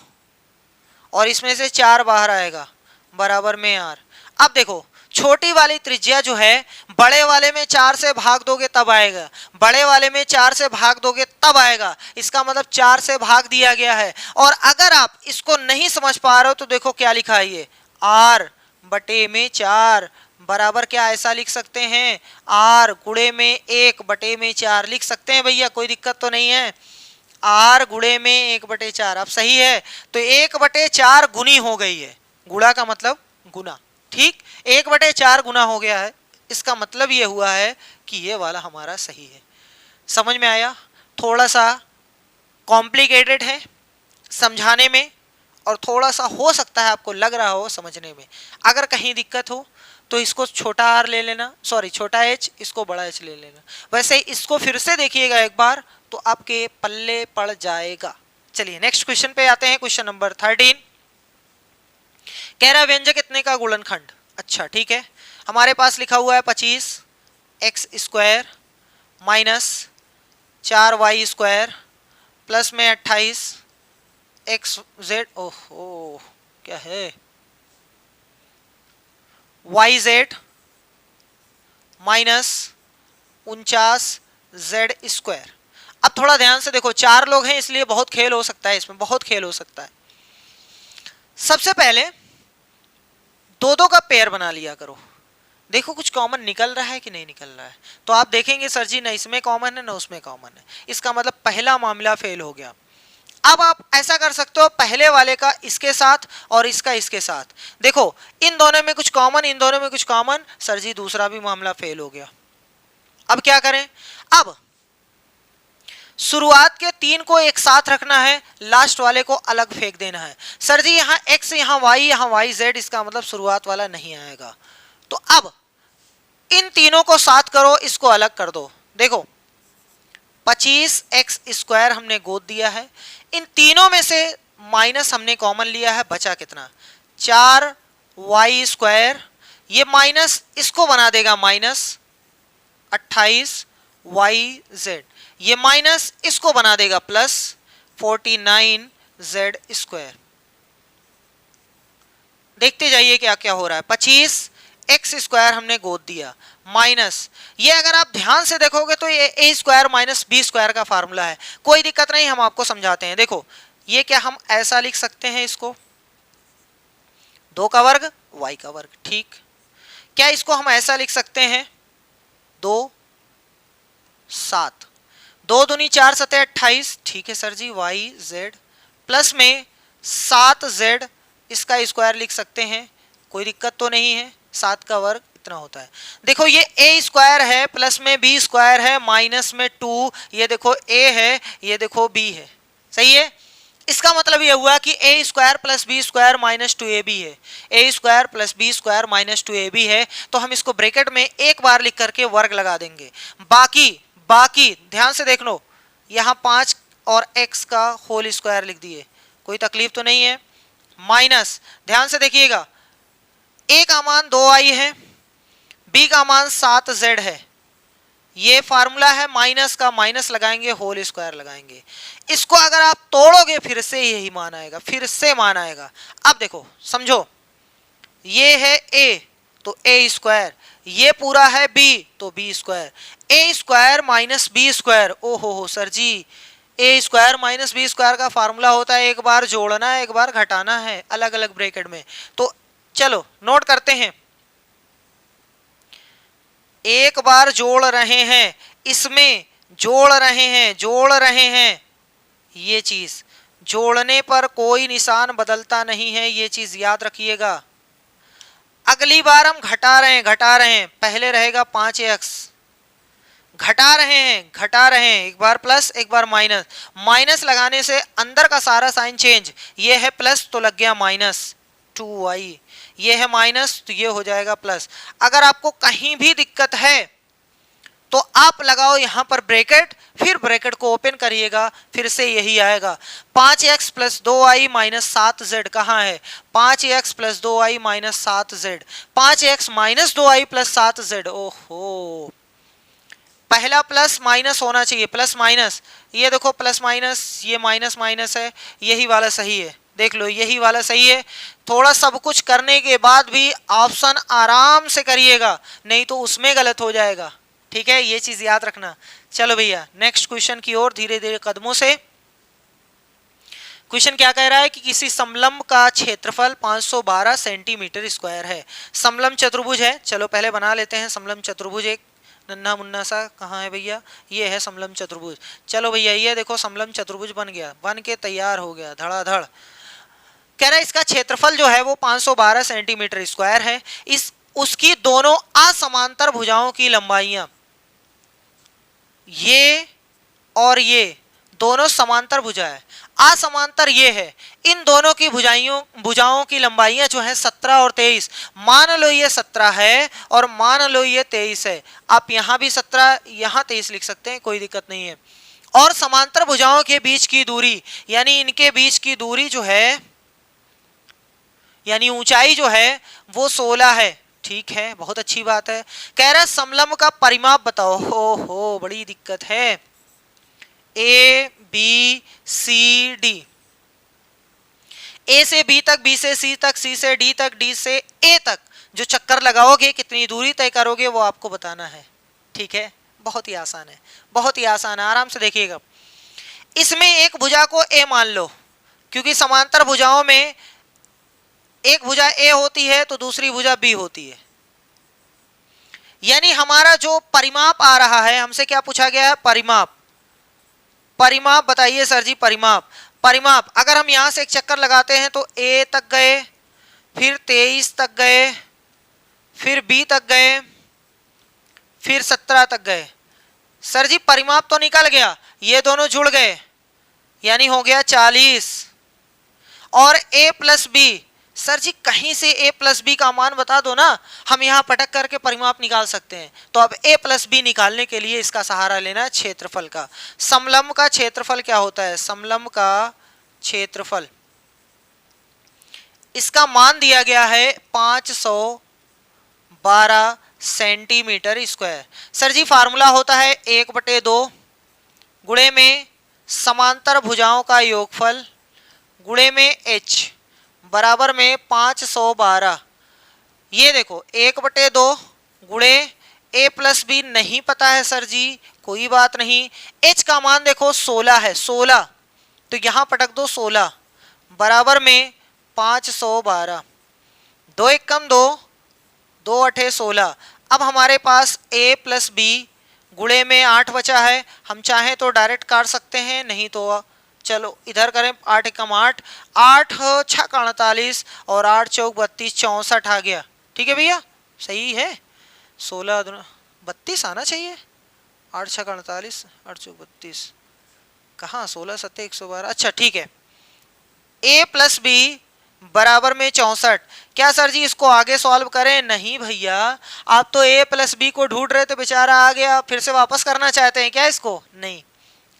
और इसमें से 4 बाहर आएगा, बराबर में r। अब देखो छोटी वाली त्रिज्या जो है, बड़े वाले में 4 से भाग दोगे तब आएगा, बड़े वाले में 4 से भाग दोगे तब आएगा, इसका मतलब 4 से भाग दिया गया है। और अगर आप इसको नहीं समझ पा रहे हो तो देखो क्या लिखा है, ये r बटे में 4 बराबर क्या ऐसा लिख सकते हैं, r गुणे में 1 बटे में 4 लिख सकते हैं भैया, कोई दिक्कत तो नहीं है। r गुणे में 1 बटे 4, अब सही है, तो 1 बटे 4 गुनी हो गई है, गुणा का मतलब गुना, ठीक, 1 बटे 4 गुना हो गया है। इसका मतलब ये हुआ है कि ये वाला हमारा सही है। समझ में आया, थोड़ा सा कॉम्प्लिकेटेड है समझाने में, और थोड़ा सा हो सकता है आपको लग रहा हो समझने में। अगर कहीं दिक्कत हो तो इसको छोटा r ले लेना, सॉरी छोटा h, इसको बड़ा h ले लेना। वैसे इसको फिर से देखिएगा एक बार तो आपके पल्ले पड़ जाएगा। चलिए नेक्स्ट क्वेश्चन पे आते हैं, क्वेश्चन नंबर 13। कह रहा व्यंजक कितने का गुणनखंड। अच्छा ठीक है, हमारे पास लिखा हुआ है 25x square minus 4y square plus में 28xz, ओहो क्या है, yz माइनस 49z स्क्वायर। अब थोड़ा ध्यान से देखो, 4 लोग हैं इसलिए बहुत खेल हो सकता है, इसमें बहुत खेल हो सकता है। सबसे पहले 2-2 का पेयर बना लिया करो, देखो कुछ कॉमन निकल रहा है कि नहीं निकल रहा है। तो आप देखेंगे सर जी ना इसमें कॉमन है ना उसमें कॉमन है, इसका मतलब पहला मामला फेल हो गया। अब आप ऐसा कर सकते हो, पहले वाले का इसके साथ और इसका इसके साथ, देखो इन दोनों में कुछ कॉमन, इन दोनों में कुछ कॉमन, सर जी दूसरा भी मामला फेल हो गया। अब क्या करें, अब शुरुआत के 3 को एक साथ रखना है, लास्ट वाले को अलग फेंक देना है। सर जी यहाँ x, यहाँ y, यहाँ yz, इसका मतलब शुरुआत वाला नहीं आएगा। तो अब इन तीनों को साथ करो, इसको अलग कर दो। देखो 25x स्क्वायर हमने गोद दिया है, इन तीनों में से माइनस हमने कॉमन लिया है, बचा कितना 4y स्क्वायर, ये माइनस इसको बना देगा माइनस 28yz, ये माइनस इसको बना देगा प्लस 49z स्क्वायर। देखते जाइए क्या क्या हो रहा है। 25x स्क्वायर हमने गोद दिया माइनस, ये अगर आप ध्यान से देखोगे तो ये a square minus b square का फार्मूला है। कोई दिक्कत नहीं, हम आपको समझाते हैं। देखो ये क्या हम ऐसा लिख सकते हैं, इसको 2 का वर्ग y का वर्ग, ठीक। क्या इसको हम ऐसा लिख सकते हैं 2 7, 2 दूनी 4 सते 28, ठीक है सर जी, yz प्लस में 7z, इसका स्क्वायर लिख सकते हैं, कोई दिक्कत तो नहीं है, 7 का वर्ग इतना होता है। देखो ये a स्क्वायर है, प्लस में b स्क्वायर है, माइनस में 2, ये देखो a है, ये देखो b है, सही है। इसका मतलब ये हुआ कि a square plus b square minus 2ab है, a square plus b square minus 2ab है। तो हम इसको ब्रैकेट में एक बार लिख करके वर्ग लगा देंगे। बाकी ध्यान से देख लो, यहाँ 5 और x का होल स्क्वायर लिख दिए, कोई तकलीफ तो नहीं है। माइनस ध्यान से देखिएगा, a का मान 2i है, b का मान 7z है, ये फार्मूला है, माइनस का माइनस लगाएंगे, होल स्क्वायर लगाएंगे। इसको अगर आप तोड़ोगे फिर से यही मान आएगा, फिर से मान आएगा। अब देखो समझो, ये है a तो ए स्क्वायर, ये पूरा है बी तो बी स्क्वायर, ए स्क्वायर माइनस बी स्क्वायर। ओहो हो सर जी, ए स्क्वायर माइनस बी स्क्वायर का फार्मूला होता है एक बार जोड़ना है एक बार घटाना है अलग अलग ब्रैकेट में। तो चलो नोट करते हैं, एक बार जोड़ रहे हैं, इसमें जोड़ रहे हैं, ये चीज जोड़ने पर कोई निशान बदलता नहीं है, ये चीज याद रखिएगा। अगली बार हम घटा रहे हैं, पहले रहेगा 5x, घटा रहे हैं, एक बार प्लस एक बार माइनस, माइनस लगाने से अंदर का सारा साइन चेंज, ये है प्लस तो लग गया माइनस 2y, ये है माइनस तो ये हो जाएगा प्लस। अगर आपको कहीं भी दिक्कत है तो आप लगाओ यहां पर ब्रैकेट, फिर ब्रैकेट को ओपन करिएगा, फिर से यही आएगा 5x plus 2y minus 7z। कहाँ है 5x plus 2y minus 7z, 5x minus 2y plus 7z। ओहो, पहला प्लस माइनस होना चाहिए, प्लस माइनस, ये देखो प्लस माइनस, ये माइनस माइनस है, यही वाला सही है, देख लो यही वाला सही है। थोड़ा सब कुछ करने के बाद भी ऑप्शन आराम से करिएगा, नहीं तो उसमें गलत हो जाएगा, ठीक है, ये चीज याद रखना। चलो भैया नेक्स्ट क्वेश्चन की ओर धीरे धीरे कदमों से। क्वेश्चन क्या कह रहा है कि किसी समलंब का क्षेत्रफल 512 सेंटीमीटर स्क्वायर है। समलंब चतुर्भुज है, चलो पहले बना लेते हैं समलंब चतुर्भुज, एक नन्हा मुन्ना सा, कहाँ है भैया, ये है समलंब चतुर्भुज। चलो भैया ये देखो समलंब चतुर्भुज बन गया, बन के तैयार हो गया धड़ाधड़। कह रहा है इसका क्षेत्रफल जो है वो 512 सेंटीमीटर स्क्वायर है, इस उसकी दोनों असमांतर भुजाओं की लंबाइयां, ये और ये दोनों समांतर भुजा है, असमांतर ये है, इन दोनों की भुजाओं की लंबाइयां जो है 17 और 23। मान लो ये 17 है और मान लो ये 23 है, आप यहां भी 17 यहां 23 लिख सकते हैं, कोई दिक्कत नहीं है। और समांतर भुजाओं के बीच की दूरी, यानी इनके बीच की दूरी जो है, यानी ऊंचाई जो है वो 16 है, ठीक है, बहुत अच्छी बात है। कह रहा है समलंब का परिमाप बताओ। हो बड़ी दिक्कत है, ए बी सी डी, ए से बी तक, बी से सी तक, सी से डी तक, डी से ए तक जो चक्कर लगाओगे कितनी दूरी तय करोगे वो आपको बताना है, ठीक है, बहुत ही आसान है, बहुत ही आसान है, आराम से देखिएगा। इसमें एक भुजा को ए मान लो, क्योंकि समांतर भुजाओं में एक भुजा ए होती है तो दूसरी भुजा बी होती है, यानी हमारा जो परिमाप आ रहा है, हमसे क्या पूछा गया है, परिमाप, परिमाप बताइए सर जी, परिमाप, परिमाप अगर हम यहां से एक चक्कर लगाते हैं तो ए तक गए, फिर 23 तक गए, फिर बी तक गए, फिर 17 तक गए। सर जी परिमाप तो निकल गया, ये दोनों जुड़ गए, यानी हो गया 40। और ए प्लस बी, सर जी कहीं से a प्लस बी का मान बता दो ना, हम यहाँ पटक करके परिमाप निकाल सकते हैं। तो अब a प्लस बी निकालने के लिए इसका सहारा लेना है क्षेत्रफल का। समलंब का क्षेत्रफल क्या होता है, समलंब का क्षेत्रफल, इसका मान दिया गया है 512 सेंटीमीटर स्क्वायर। सर जी फार्मूला होता है 1/2 गुणे में समांतर भुजाओं का योगफल गुणे में h बराबर में 512। ये देखो 1/2 गुणे a प्लस बी नहीं पता है सर जी, कोई बात नहीं, h का मान देखो 16 है, 16 तो यहां पटक दो 16 बराबर में 512, 2 1 कम 2, 2 8 16। अब हमारे पास a प्लस बी गुणे में 8 बचा है, हम चाहें तो डायरेक्ट काट सकते हैं, नहीं तो चलो इधर करें, 8 कम 8, 8 6 48 और 8 चौक 32, 64 आ गया, ठीक है भैया, सही है, 16 32 आना चाहिए, 8 6 48, 8 चौक 32, कहाँ 16 7 112, अच्छा ठीक है। a प्लस बी बराबर में 64। क्या सर जी इसको आगे सॉल्व करें, नहीं भैया, आप तो a प्लस बी को ढूंढ रहे थे, बेचारा आ गया, फिर से वापस करना चाहते हैं क्या इसको, नहीं,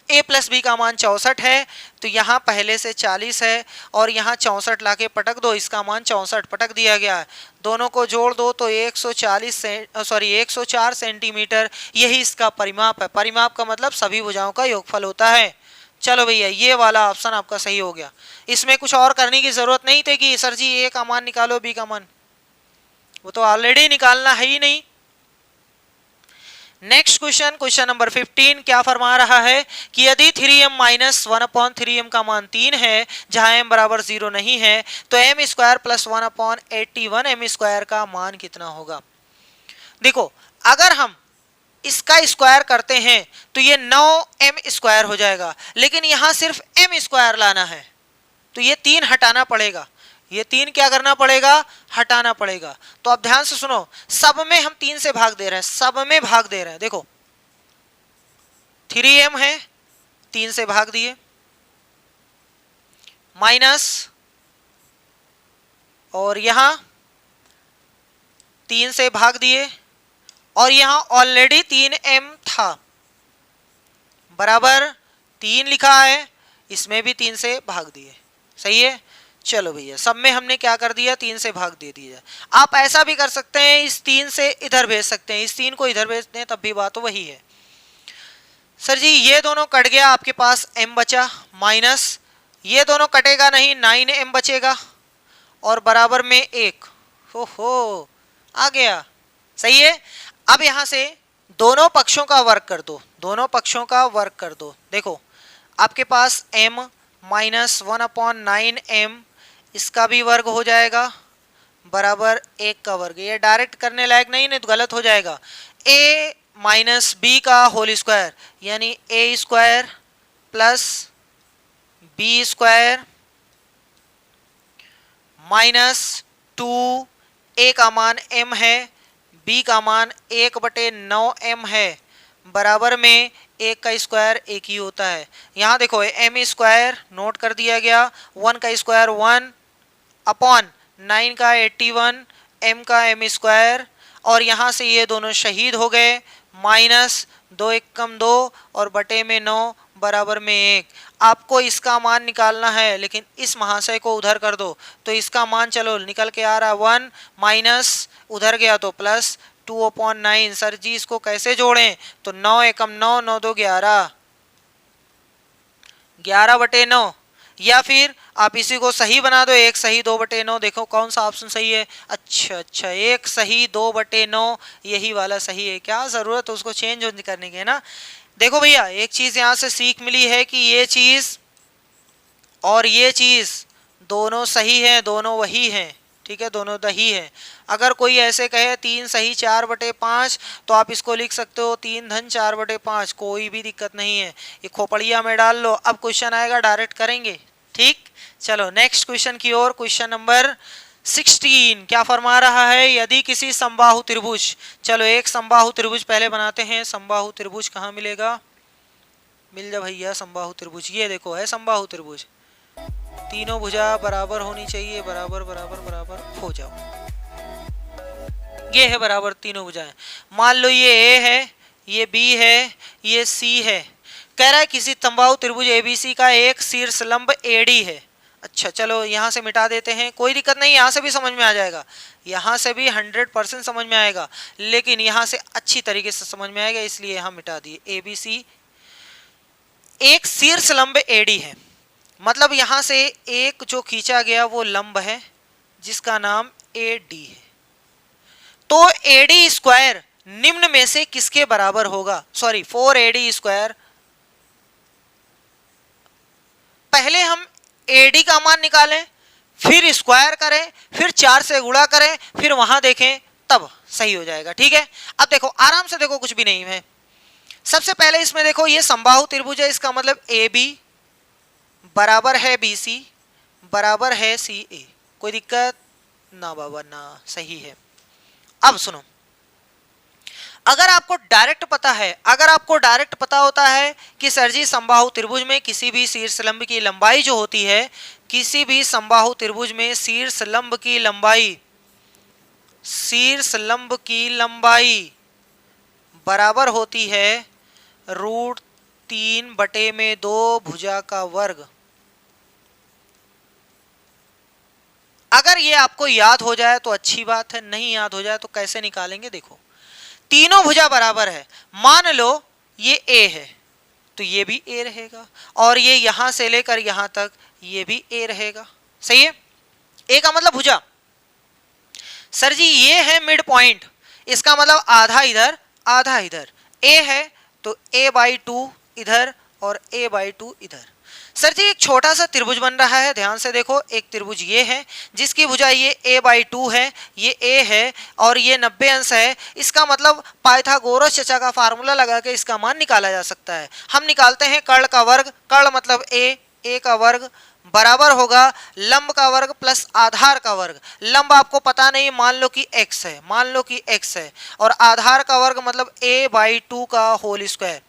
a प्लस बी का मान 64 है, तो यहाँ पहले से 40 है और यहाँ 64 लाके पटक दो, इसका मान 64 पटक दिया गया है, दोनों को जोड़ दो तो 104 सेंटीमीटर, यही इसका परिमाप है। परिमाप का मतलब सभी भुजाओं का योगफल होता है। चलो भैया ये वाला ऑप्शन आपका सही हो गया, इसमें कुछ और करने की जरूरत नहीं थी कि सर जी ए का मान निकालो बी का मान, वो तो ऑलरेडी निकालना है ही नहीं। नेक्स्ट क्वेश्चन, क्वेश्चन नंबर 15 क्या फरमा रहा है कि यदि 3m माइनस 1/3m का मान 3 है जहां m बराबर 0 नहीं है तो m square plus 1/81 m square का मान कितना होगा। देखो अगर हम इसका स्क्वायर करते हैं तो ये 9m स्क्वायर हो जाएगा, लेकिन यहां सिर्फ m स्क्वायर लाना है तो ये 3 हटाना पड़ेगा, ये 3 क्या करना पड़ेगा, हटाना पड़ेगा। तो अब ध्यान से सुनो, सब में हम 3 से भाग दे रहे हैं, सब में भाग दे रहे हैं। देखो 3m है, 3 से भाग दिए, माइनस, और यहां 3 से भाग दिए, और यहां ऑलरेडी 3m था, बराबर 3 लिखा है, इसमें भी 3 से भाग दिए। सही है, चलो भैया सब में हमने क्या कर दिया, 3 से भाग दे दिया। आप ऐसा भी कर सकते हैं, इस 3 से इधर भेज सकते हैं, इस 3 को इधर भेज दें तब भी बात तो वही है। सर जी ये दोनों कट गया, आपके पास m बचा, माइनस ये दोनों कटेगा नहीं, 9m बचेगा, और बराबर में 1, हो आ गया। सही है, अब यहां से दोनों पक्षों का वर्ग कर दो, दोनों पक्षों का वर्ग कर दो। देखो आपके पास m माइनस 1/9m, इसका भी वर्ग हो जाएगा, बराबर 1 का वर्ग। ये डायरेक्ट करने लायक नहीं तो गलत हो जाएगा। a माइनस बी का होल स्क्वायर यानी a square plus b square minus 2, a का मान m है, b का मान 1/9m है, बराबर में 1 का स्क्वायर 1 ही होता है। यहाँ देखो m स्क्वायर नोट कर दिया गया, 1 का स्क्वायर 1 अपॉन 9 का 81, m का m स्क्वायर, और यहाँ से ये दोनों शहीद हो गए, माइनस 2 एकम 2 और बटे में 9 बराबर में 1। आपको इसका मान निकालना है, लेकिन इस महाशय को उधर कर दो तो इसका मान चलो निकल के आ रहा है 1, माइनस उधर गया तो प्लस 2/9। सर जी इसको कैसे जोड़ें, तो 9 एकम 9, 9 2 11, 11/9, या फिर आप इसी को सही बना दो, 1 सही 2/9। देखो कौन सा ऑप्शन सही है, अच्छा 1 सही 2/9 यही वाला सही है। क्या जरूरत है उसको चेंज करने की, है ना। देखो भैया एक चीज यहाँ से सीख मिली है कि ये चीज और ये चीज दोनों सही है, दोनों वही है, ठीक है, दोनों दही है। अगर कोई ऐसे कहे 3 सही 4/5 तो आप इसको लिख सकते हो 3 धन 4/5, कोई भी दिक्कत नहीं है, ये खोपड़िया में डाल लो। अब क्वेश्चन आएगा डायरेक्ट करेंगे, ठीक। चलो नेक्स्ट क्वेश्चन की ओर, क्वेश्चन नंबर 16 क्या फरमा रहा है, यदि किसी समबाहु त्रिभुज, चलो एक समबाहु त्रिभुज पहले बनाते हैं। समबाहु त्रिभुज कहाँ मिलेगा, मिल जा भैया समबाहु त्रिभुज, ये देखो है समबाहु त्रिभुज, तीनों भुजा बराबर होनी चाहिए, बराबर बराबर बराबर हो जाओ, ये है बराबर तीनों भुजाएं। मान लो ये ए है, ये बी है, ये सी है। कह रहा है किसी समबाहु त्रिभुज एबीसी का एक शीर्ष लंब एडी है। अच्छा चलो यहाँ से मिटा देते हैं, कोई दिक्कत नहीं, यहाँ से भी समझ में आ जाएगा, यहाँ से भी 100% समझ में आएगा, लेकिन यहाँ से अच्छी तरीके से समझ में आएगा, इसलिए यहाँ मिटा दिए। एबीसी एक शीर्ष लंब एडी है, मतलब यहाँ से एक जो खींचा गया वो लंब है जिसका नाम एडी है। तो एडी स्क्वायर निम्न में से किसके बराबर होगा, सॉरी 4AD स्क्वायर। पहले हम एडी का मान निकालें, फिर स्क्वायर करें, फिर 4 से गुणा करें, फिर वहां देखें, तब सही हो जाएगा, ठीक है। अब देखो आराम से देखो, कुछ भी नहीं है। सबसे पहले इसमें देखो ये समबाहु त्रिभुज है, इसका मतलब AB बराबर है BC बराबर है CA, कोई दिक्कत ना बाबा ना, सही है। अब सुनो, अगर आपको डायरेक्ट पता है, अगर आपको डायरेक्ट पता होता है कि सर जी समबाहु त्रिभुज में किसी भी शीर्ष लंब की लंबाई जो होती है, किसी भी समबाहु त्रिभुज में शीर्ष लंब की लंबाई, शीर्ष लंब की लंबाई बराबर होती है √3/2 भुजा का वर्ग। अगर ये आपको याद हो जाए तो अच्छी बात है, नहीं याद हो जाए तो कैसे निकालेंगे, देखो तीनों भुजा बराबर है, मान लो ये A है तो ये भी A रहेगा, और ये यहां से लेकर यहां तक ये भी A रहेगा, सही है। A का मतलब भुजा, सर जी ये है मिड पॉइंट, इसका मतलब आधा इधर आधा इधर, ए है तो a/2 इधर और a/2 इधर। सर जी एक छोटा सा त्रिभुज बन रहा है, ध्यान से देखो, एक त्रिभुज ये है जिसकी भुजा ये a/2 है, ये a है और ये 90 अंश है। इसका मतलब पाइथागोरस चचा का फार्मूला लगा के इसका मान निकाला जा सकता है। हम निकालते हैं कर्ण का वर्ग, कर्ण मतलब a का वर्ग बराबर होगा लंब का वर्ग प्लस आधार का वर्ग। लंब आपको पता नहीं, मान लो कि x है, मान लो कि x है, और आधार का वर्ग मतलब a/2 का होल स्क्वायर।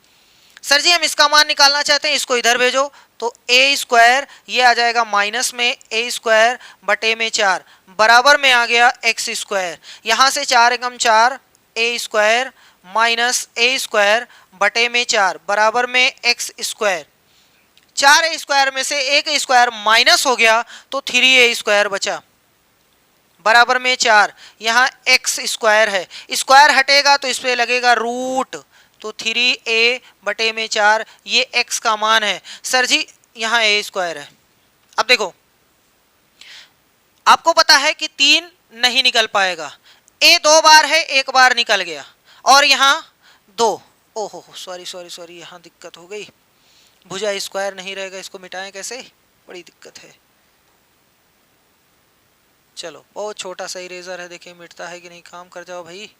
सर जी हम इसका मान निकालना चाहते हैं, इसको इधर भेजो तो a स्क्वायर ये आ जाएगा माइनस में a स्क्वायर बटे में 4 बराबर में आ गया x स्क्वायर। यहाँ से 4 एकम 4 a square minus a square बटे में 4 बराबर में x स्क्वायर। 4a स्क्वायर में से एक स्क्वायर माइनस हो गया तो 3a स्क्वायर बचा बराबर में 4। यहाँ x स्क्वायर है, स्क्वायर हटेगा तो इस पे लगेगा रूट, तो 3a बटे में 4 ये x का मान है। सर जी यहाँ a स्क्वायर है। अब देखो आपको पता है कि 3 नहीं निकल पाएगा, a 2 बार है, एक बार निकल गया, और यहाँ 2, ओहो सॉरी यहाँ दिक्कत हो गई, भुजा स्क्वायर नहीं रहेगा, इसको मिटाएं कैसे, बड़ी दिक्कत है। चलो बहुत छोटा सा इरेजर है, देखिए मिटता है कि नहीं, काम कर जाओ भाई।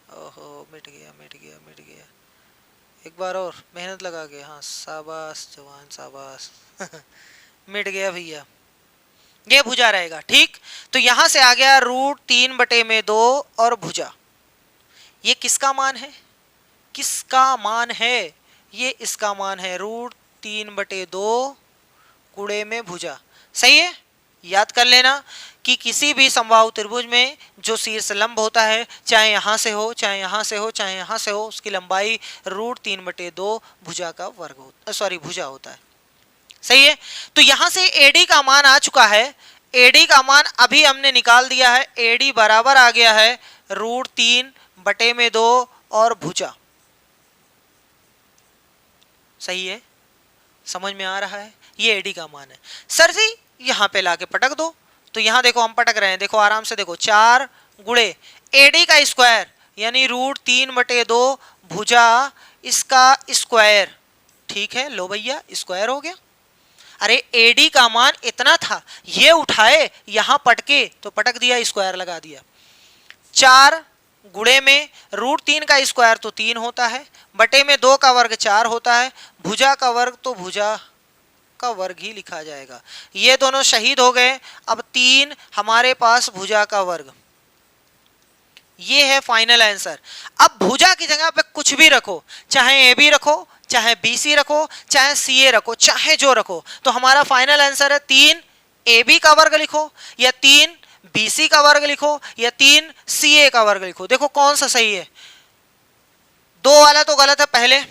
ओहो मिट गया, एक बार और मेहनत लगा के, हाँ शाबाश जवान शाबाश मिट गया भैया, ये भुजा रहेगा। ठीक, तो यहां से आ गया √3/2 और भुजा, ये किसका मान है, किसका मान है, ये इसका मान है √3/2 गुणे में भुजा। सही है, याद कर लेना कि किसी भी समबाहु त्रिभुज में जो शीर्ष लंब होता है, चाहे यहाँ से हो चाहे यहाँ से हो चाहे यहाँ से हो, उसकी लंबाई √3/2 भुजा का वर्ग होता, सॉरी भुजा होता है। सही है, तो यहाँ से AD का मान आ चुका है, AD का मान अभी हमने निकाल दिया है, AD बराबर आ गया है √3/2 और भुजा। सही है, समझ में आ रहा है, ये AD का मान है। सर जी यहाँ पे लाके पटक दो, तो यहाँ देखो हम पटक रहे हैं, देखो आराम से देखो, 4 गुणे AD का स्क्वायर यानी √3/2 भुजा इसका स्क्वायर। ठीक है, लो भैया स्क्वायर हो गया। अरे AD का मान इतना था, ये उठाए यहाँ पटके तो पटक दिया, स्क्वायर लगा दिया। 4 गुणे में √3 का स्क्वायर तो 3 होता है, बटे में 2 का वर्ग 4 होता है, भुजा का वर्ग तो भुजा का वर्ग ही लिखा जाएगा। ये दोनों शहीद हो गए, अब 3 हमारे पास भुजा का वर्ग, ये है फाइनल आंसर। अब भुजा की जगह पे कुछ भी रखो, चाहे AB रखो, चाहे BC रखो, चाहे CA रखो, चाहे जो रखो, तो हमारा फाइनल आंसर है 3 AB का वर्ग लिखो, या 3 BC का वर्ग लिखो, या 3 CA का वर्ग लिखो। देखो कौन सा सही है, 2 वाला तो गलत है। पहले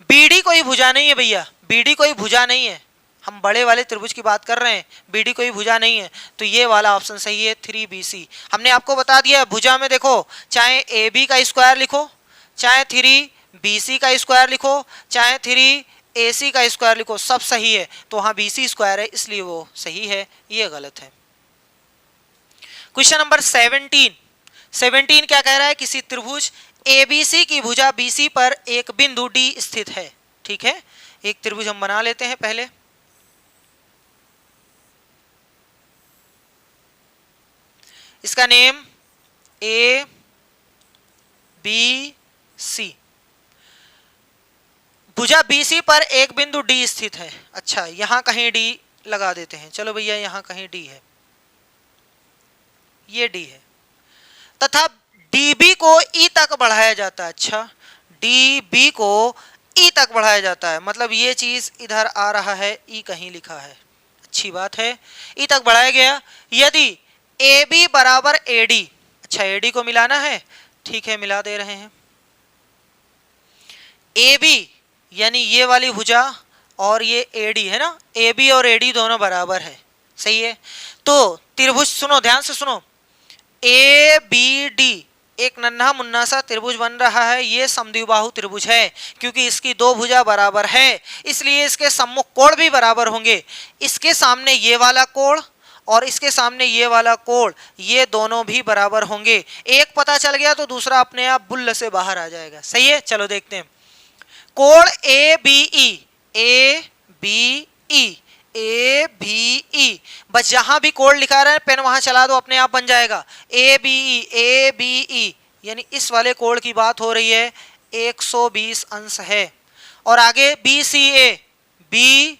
BD कोई भुजा नहीं है भैया, BD कोई भुजा नहीं है, हम बड़े वाले त्रिभुज की बात कर रहे हैं, BD कोई भुजा नहीं है, तो ये वाला ऑप्शन सही है 3BC। हमने आपको बता दिया भुजा में देखो, चाहे AB का स्क्वायर लिखो, चाहे 3BC का स्क्वायर लिखो, चाहे 3AC का स्क्वायर लिखो, सब सही है। तो वहाँ BC स्क्वायर है इसलिए वो सही है, ये गलत है। क्वेश्चन नंबर 17 क्या कह रहा है, किसी त्रिभुज ABC की भुजा BC पर एक बिंदु D स्थित है। ठीक है, एक त्रिभुज हम बना लेते हैं पहले। इसका नेम ABC, भुजा BC पर एक बिंदु D स्थित है। अच्छा यहां कहीं D लगा देते हैं, चलो भैया यहां कहीं D है, ये D है, तथा DB को E तक बढ़ाया जाता है। अच्छा DB को E तक बढ़ाया जाता है, मतलब ये चीज इधर आ रहा है, E कहीं लिखा है, अच्छी बात है, E तक बढ़ाया गया। यदि AB बराबर AD, अच्छा AD को मिलाना है, ठीक है मिला दे रहे हैं। AB यानी ये वाली भुजा और ये AD है ना, AB और AD दोनों बराबर है। सही है, तो त्रिभुज सुनो ध्यान से सुनो, ABD एक नन्हा मुन्ना सा त्रिभुज बन रहा है, ये समद्विबाहु त्रिभुज है, क्योंकि इसकी 2 भुजा बराबर है, इसलिए इसके सम्मुख कोण भी बराबर होंगे। इसके सामने ये वाला कोण और इसके सामने ये वाला कोण, ये दोनों भी बराबर होंगे। एक पता चल गया तो दूसरा अपने आप बुल्ल से बाहर आ जाएगा। सही है, चलो देखते हैं। कोण A B E, A B E, A B E, बस जहां भी कोण लिखा रहा है पेन वहां चला दो, अपने आप बन जाएगा। ए बी ई, ए बी ई, यानी इस वाले कोण की बात हो रही है, 120 अंश है। और आगे बी सी ए, बी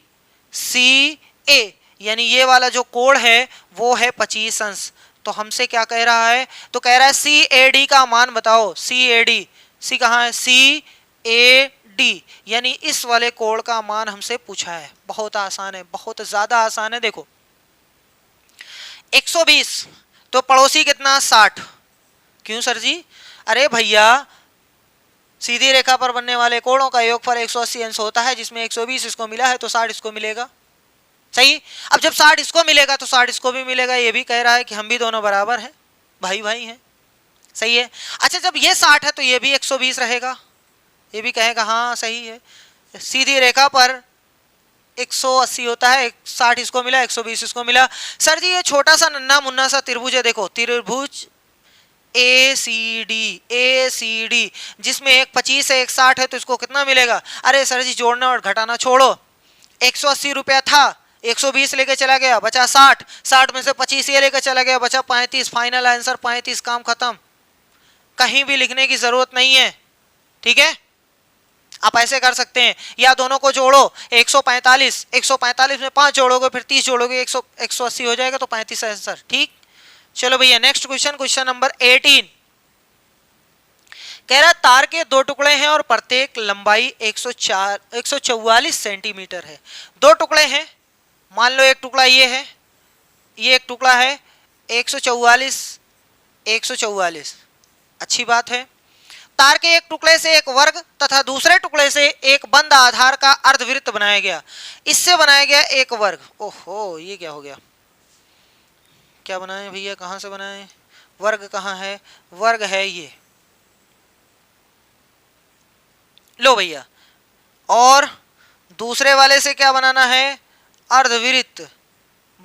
सी ए, यानी ये वाला जो कोण है वो है 25 अंश। तो हमसे क्या कह रहा है, तो कह रहा है सी ए डी का मान बताओ। सी ए डी, सी कहाँ है, सी ए डी, यानी इस वाले कोण का मान हमसे पूछा है। बहुत आसान है, बहुत ज्यादा आसान है। देखो 120 तो पड़ोसी कितना, 60। क्यों सर जी, अरे भैया सीधी रेखा पर बनने वाले कोणों का योगफल 180 अंश होता है, जिसमें 120 इसको मिला है तो 60 इसको मिलेगा। सही, अब जब 60 इसको मिलेगा तो 60 इसको भी मिलेगा। ये भी कह रहा है कि हम भी दोनों बराबर हैं, भाई भाई हैं। सही है। अच्छा, जब ये 60 है तो ये भी 120 रहेगा, ये भी कहेगा हाँ सही है। सीधी रेखा पर 180 होता है, 60 इसको मिला, 120 इसको मिला। सर जी ये छोटा सा नन्ना मुन्ना सा त्रिभुज है, देखो त्रिभुज ए सी डी, जिसमें एक 25 है एक 60 है, तो इसको कितना मिलेगा। अरे सर जी जोड़ना और घटाना छोड़ो, 180 रुपया था, 120 लेके चला गया, बचा 60, 60 में से 25 ये लेकर चला गया, बचा 35। फाइनल आंसर 35, काम खत्म, कहीं भी लिखने की जरूरत नहीं है। ठीक है, आप ऐसे कर सकते हैं, या दोनों को जोड़ो, 145 में 5 जोड़ोगे, फिर 30 जोड़ोगे, 180 हो जाएगा, तो 35 आंसर। ठीक, चलो भैया नेक्स्ट क्वेश्चन, क्वेश्चन नंबर 18 कह रहा तार के 2 टुकड़े हैं और प्रत्येक लंबाई 144 सेंटीमीटर है। 2 टुकड़े हैं, मान लो एक टुकड़ा ये है, ये एक टुकड़ा है, 144, अच्छी बात है। तार के एक टुकड़े से एक वर्ग तथा दूसरे टुकड़े से एक बंद आधार का अर्धवृत्त बनाया गया, इससे बनाया गया एक वर्ग। ओहो, ये क्या हो गया, क्या बनाए भैया, कहां से बनाए, वर्ग कहां है, वर्ग है ये, लो भैया। और दूसरे वाले से क्या बनाना है, अर्धवृत्त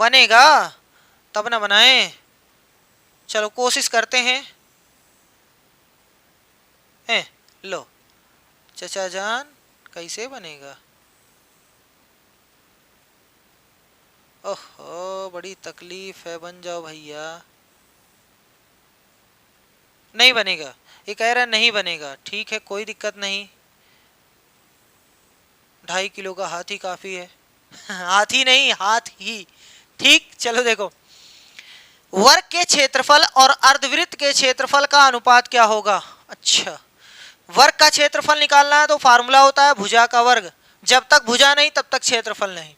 बनेगा तब ना बनाए। चलो कोशिश करते हैं। लो चचा जान, कैसे बनेगा, ओहो बड़ी तकलीफ है, बन जाओ भैया। नहीं बनेगा, ये कह रहा है नहीं बनेगा, ठीक है कोई दिक्कत नहीं, 2.5 किलो का हाथी काफी है। हाथी नहीं, हाथ ही। ठीक, चलो देखो, वर्ग के क्षेत्रफल और अर्धवृत्त के क्षेत्रफल का अनुपात क्या होगा। अच्छा, वर्ग का क्षेत्रफल निकालना है तो फार्मूला होता है भुजा का वर्ग, जब तक भुजा नहीं तब तक क्षेत्रफल नहीं।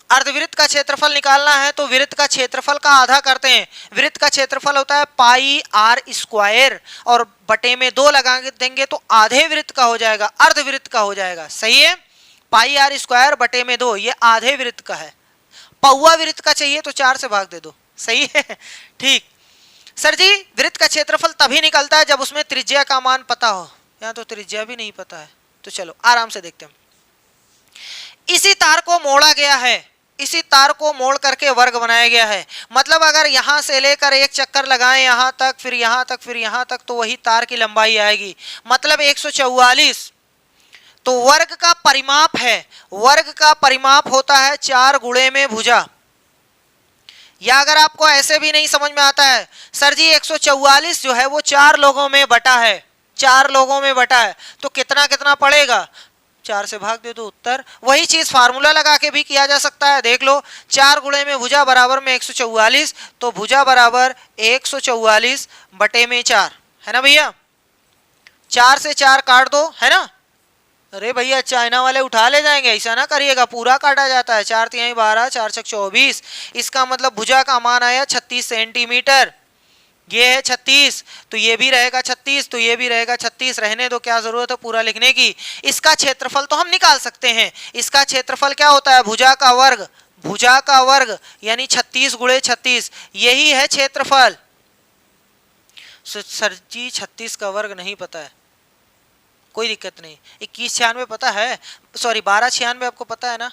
अर्धवृत्त का क्षेत्रफल निकालना है तो वृत्त का क्षेत्रफल का आधा करते हैं, वृत्त का क्षेत्रफल होता है पाई आर स्क्वायर, और बटे में 2 लगा देंगे तो आधे वृत्त का हो जाएगा, अर्धवृत्त का हो जाएगा। सही है, पाई आर स्क्वायर बटे में 2, ये आधे वृत्त का है। पौवा वृत्त का चाहिए तो 4 से भाग दे दो। सही है, ठीक। सर जी वृत्त का क्षेत्रफल तभी निकलता है जब उसमें त्रिज्या का मान पता हो, यहाँ तो त्रिज्या भी नहीं पता है, तो चलो आराम से देखते हैं। इसी तार को मोड़ा गया है, इसी तार को मोड़ करके वर्ग बनाया गया है। मतलब अगर यहां से लेकर एक चक्कर लगाएं यहां तक, फिर यहां तक, फिर यहां तक, तो वही तार की लंबाई आएगी। मतलब 144 तो वर्ग का परिमाप है, वर्ग का परिमाप होता है 4 गुणे में भुजा। या अगर आपको ऐसे भी नहीं समझ में आता है, सर जी 144 जो है वो 4 लोगों में बटा है, 4 लोगों में बटा है, तो कितना कितना पड़ेगा, 4 से भाग दे दो उत्तर। वही चीज फार्मूला लगा के भी किया जा सकता है, देख लो, 4 गुणे में भुजा बराबर में 144, तो भुजा बराबर 144 बटे में 4, है ना भैया। 4 से 4 काट दो, है ना। अरे भैया चाइना वाले उठा ले जाएंगे, ऐसा ना करिएगा, पूरा काटा जाता है। 4 तिहाई 12, 4 छक 24, इसका मतलब भुजा का मान आया 36 सेंटीमीटर। ये है 36, तो ये भी रहेगा 36, तो ये भी रहेगा 36, रहने दो, क्या जरूरत है पूरा लिखने की। इसका क्षेत्रफल तो हम निकाल सकते हैं, इसका क्षेत्रफल क्या होता है, भुजा का वर्ग, भुजा का वर्ग यानी 36 गुणे 36, यही है क्षेत्रफल। सर जी 36 का वर्ग नहीं पता है, कोई दिक्कत नहीं, 2196 पता है, सॉरी 1296 आपको पता है ना,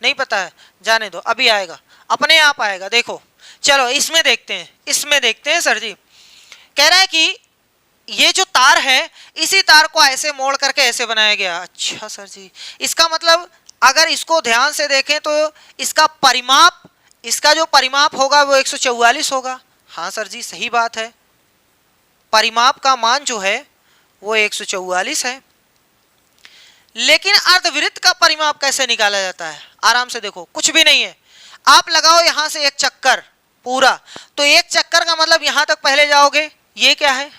नहीं पता है, जाने दो, अभी आएगा, अपने आप आएगा। देखो चलो इसमें देखते हैं सर जी। कह रहा है कि ये जो तार है इसी तार को ऐसे मोड़ करके ऐसे बनाया गया। अच्छा सर जी, इसका मतलब अगर इसको ध्यान से देखें तो इसका जो परिमाप होगा वो 144 होगा। हाँ सर जी सही बात है, परिमाप का मान जो है वो 144 है। लेकिन अर्धवृत्त का परिमाप कैसे निकाला जाता है? आराम से देखो, कुछ भी नहीं है, आप लगाओ यहां से एक चक्कर पूरा, तो एक चक्कर का मतलब यहां तक पहले जाओगे। ये क्या है?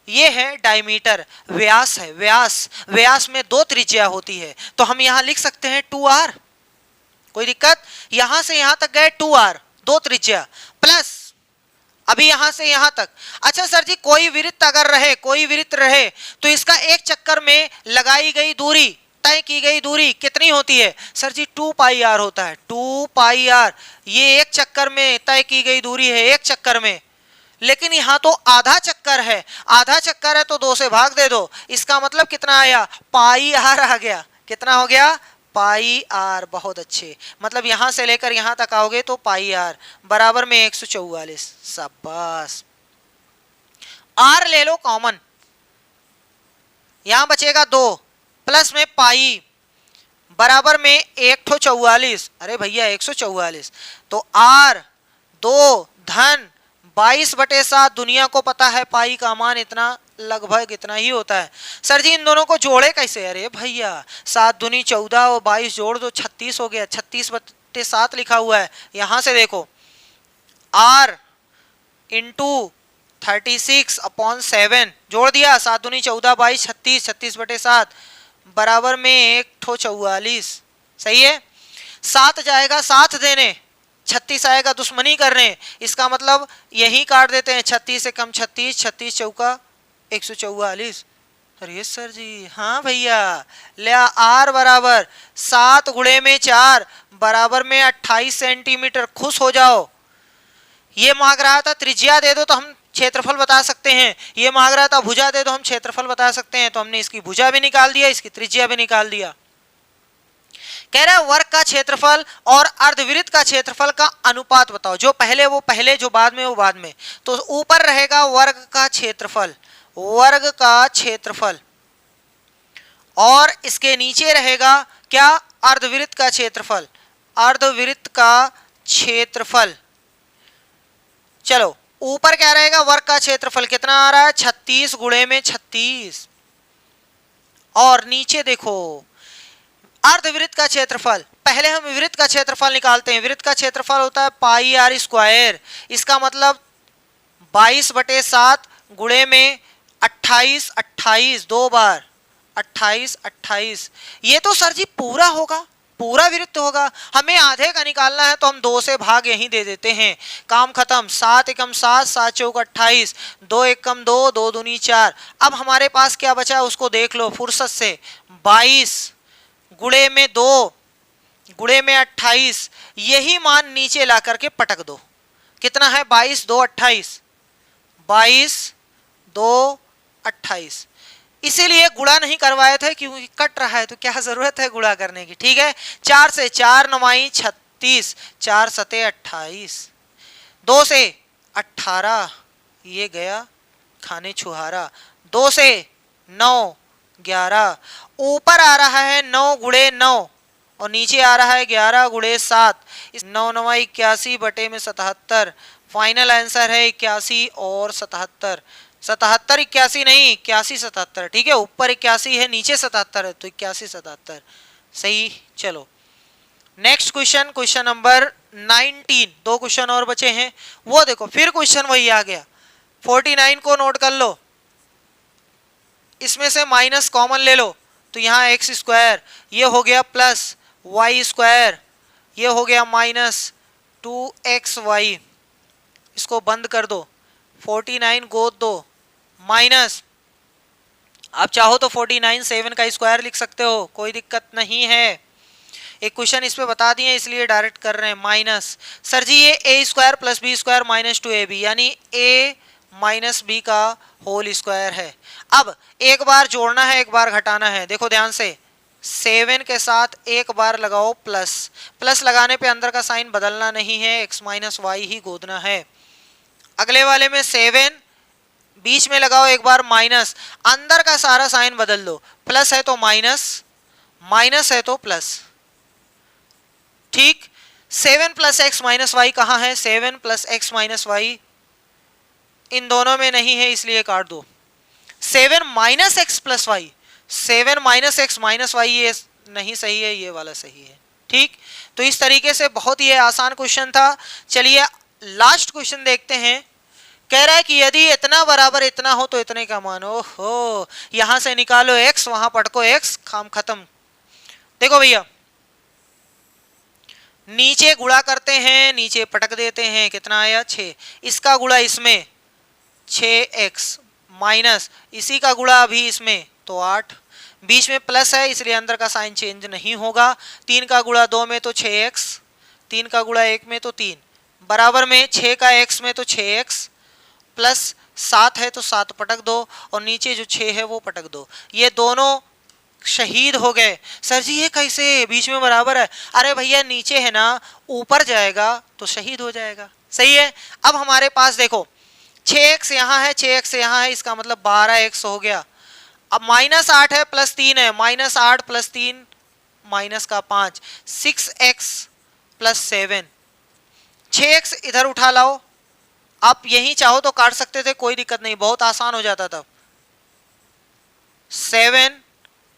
ये है डायमीटर, व्यास है, व्यास में 2 त्रिज्या होती है, तो हम यहां लिख सकते हैं 2r। कोई दिक्कत? यहां से यहां तक गए 2r, 2 त्रिज्या, प्लस अभी यहां से यहां तक। अच्छा सर जी, कोई वृत्त रहे तो इसका एक चक्कर में लगाई गई दूरी, तय की गई दूरी कितनी होती है? सर जी 2 पाई r होता है, 2 पाई r। ये एक चक्कर में तय की गई दूरी है, एक चक्कर में। लेकिन यहां तो आधा चक्कर है, तो 2 से भाग दे दो, इसका मतलब कितना आया? पाई r आ गया। कितना हो गया? पाई r। बहुत अच्छे, मतलब यहां से लेकर यहां तक आओगे तो पाई r बराबर में 144। शाबाश। r ले लो कॉमन, यहां बचेगा 2, प्लस में पाई बराबर में 144। अरे भैया 144, तो r 2 धन 22/7। दुनिया को पता है पाई का मान इतना, लगभग इतना ही होता है। सर जी इन दोनों को जोड़े कैसे? अरे भैया 7 दूनी 14 और 22 जोड़ दो, 36 हो गया। 36/7 लिखा हुआ है, यहां से देखो, r इंटू 36/7 जोड़ दिया, 7 दूनी 14 22 36, 36/7 बराबर में 144। सही है। 7 जाएगा 7 देने, 36 आएगा दुश्मनी करने, इसका मतलब यही काट देते हैं, 36 से कम 36, 36 चौका 144। अरे सर जी हाँ भैया, ले r बराबर 7 गुणे में 4 बराबर में 28 सेंटीमीटर। खुश हो जाओ। ये मांग रहा था त्रिज्या दे दो तो हम क्षेत्रफल बता सकते हैं, ये मांग रहा था भुजा दे दो हम क्षेत्रफल बता सकते हैं, तो हमने इसकी भुजा भी निकाल दिया, इसकी त्रिज्या भी निकाल दिया। कह रहा है वर्ग का क्षेत्रफल और अर्धवृत्त का क्षेत्रफल का अनुपात बताओ। जो पहले वो पहले, जो बाद में वो बाद में। तो ऊपर रहेगा वर्ग का क्षेत्रफल, और इसके नीचे रहेगा क्या? अर्धवृत्त का क्षेत्रफल। चलो ऊपर क्या रहेगा? वर्ग का क्षेत्रफल कितना आ रहा है? 36 गुणे में 36। और नीचे देखो अर्धवृत्त का क्षेत्रफल। पहले हम वृत्त का क्षेत्रफल निकालते हैं। वृत्त का क्षेत्रफल होता है पाई r स्क्वायर, इसका मतलब 22/7 गुणे में 28, 28 2 बार 28, 28। ये तो सर जी पूरा होगा, पूरा वृत्त होगा। हमें आधे का निकालना है तो हम 2 से भाग यहीं दे देते हैं, काम खत्म। 7 एकम 7, 7 चौक 28, 2 एकम 2, 2 दूनी 4। अब हमारे पास क्या बचा है उसको देख लो फुर्सत से। 22 गुणे में 2 गुणे में 28, यही मान नीचे ला करके पटक दो। कितना है? 22 2 28, 22 2 28। इसीलिए गुणा नहीं करवाए थे क्योंकि कट रहा है, तो क्या जरूरत है गुणा करने की। ठीक है, 4 से 4 9 36, 4 सते 28, 2 से 18, ये गया खाने छुहारा, 2 से 9 11, ऊपर आ रहा है 9 गुणे 9 और नीचे आ रहा है 11 गुणे 7। इस 9 9 81 बटे में 77। फाइनल आंसर है 81 और 77। 77 81 नहीं, 81 77। ठीक है, ऊपर 81 है नीचे 77 है, तो 81 77 सही। चलो next question, question number 19। 2 question और बचे हैं, वो देखो फिर क्वेश्चन वही आ गया। 49 को नोट कर लो, इसमें से माइनस कॉमन ले लो, तो यहाँ एक्स स्क्वायर, ये हो गया प्लस वाई स्क्वायर, ये हो गया माइनस 2xy। इसको बंद कर दो, 49 गोद दो, माइनस, आप चाहो तो 49 7 का स्क्वायर लिख सकते हो, कोई दिक्कत नहीं है। एक क्वेश्चन इस पे बता दिए इसलिए डायरेक्ट कर रहे हैं। माइनस, सर जी ये a square plus b square minus 2ab, यानी a माइनस बी का होल स्क्वायर है। अब एक बार जोड़ना है एक बार घटाना है, देखो ध्यान से। 7 के साथ एक बार लगाओ प्लस, प्लस लगाने पे अंदर का साइन बदलना नहीं है, x माइनस वाई ही गोदना है। अगले वाले में 7 बीच में लगाओ एक बार माइनस, अंदर का सारा साइन बदल दो, प्लस है तो माइनस, माइनस है तो प्लस। ठीक, 7 प्लस एक्स माइनस वाई कहाँ है? 7 प्लस एक्स माइनस वाई इन दोनों में नहीं है, इसलिए काट दो। 7 minus x plus y, 7 minus x minus y ये नहीं सही है, ये वाला सही है। ठीक, तो इस तरीके से बहुत ही आसान क्वेश्चन था। चलिए लास्ट क्वेश्चन देखते हैं। कह रहा है कि यदि इतना बराबर इतना हो तो इतने का मान, ओहो, यहां से निकालो x, वहां पटको x, काम खत्म। देखो भैया, नीचे गुणा करते हैं, नीचे पटक देते हैं, कितना आया 6, इसका गुणा इसमें 6x माइनस इसी का गुणा अभी इसमें तो 8, बीच में प्लस है इसलिए अंदर का साइन चेंज नहीं होगा। 3 का गुणा 2 में तो 6x, 3 का गुणा 1 में तो 3, बराबर में 6 का x में तो 6x प्लस 7 है तो 7 पटक दो और नीचे जो 6 है वो पटक दो। ये दोनों शहीद हो गए। सर जी ये कैसे, बीच में बराबर है? अरे भैया नीचे है ना, ऊपर जाएगा तो शहीद हो जाएगा। सही है। अब हमारे पास देखो 6x यहाँ है, 6x यहाँ है, इसका मतलब 12x हो गया। अब माइनस 8 है प्लस 3 है, माइनस 8 प्लस 3 माइनस का 5, 6x प्लस 7। 6x इधर उठा लाओ, आप यही चाहो तो काट सकते थे, कोई दिक्कत नहीं, बहुत आसान हो जाता था। 7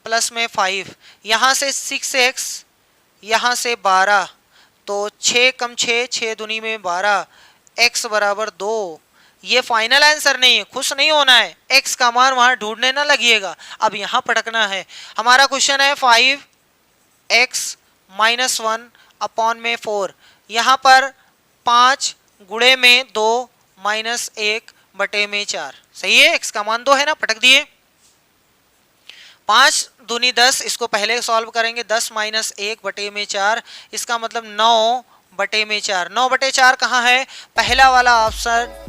प्लस में 5, यहां से 6x, यहां से 12, तो 6 कम 6, 6 दूनी में 12, x बराबर 2। ये फाइनल आंसर नहीं है, खुश नहीं होना है, x का मान वहां ढूंढने ना लगिएगा, अब यहां पटकना है। हमारा क्वेश्चन है 5x माइनस 1 अपॉन में 4, यहां पर 5 गुणे में 2 माइनस 1 बटे में 4। सही है, x का मान 2 है ना, पटक दिए। 5 दूनी 10, इसको पहले सॉल्व करेंगे, 10 माइनस 1 बटे में 4, इसका मतलब 9 बटे में 4। 9 बटे 4 कहाँ है? पहला वाला ऑप्शन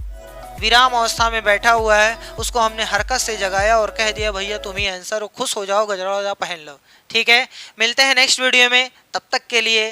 विराम अवस्था में बैठा हुआ है, उसको हमने हरकत से जगाया और कह दिया भैया तुम ही आंसर हो, खुश हो जाओ, गजरा पहन लो। ठीक है, मिलते हैं नेक्स्ट वीडियो में, तब तक के लिए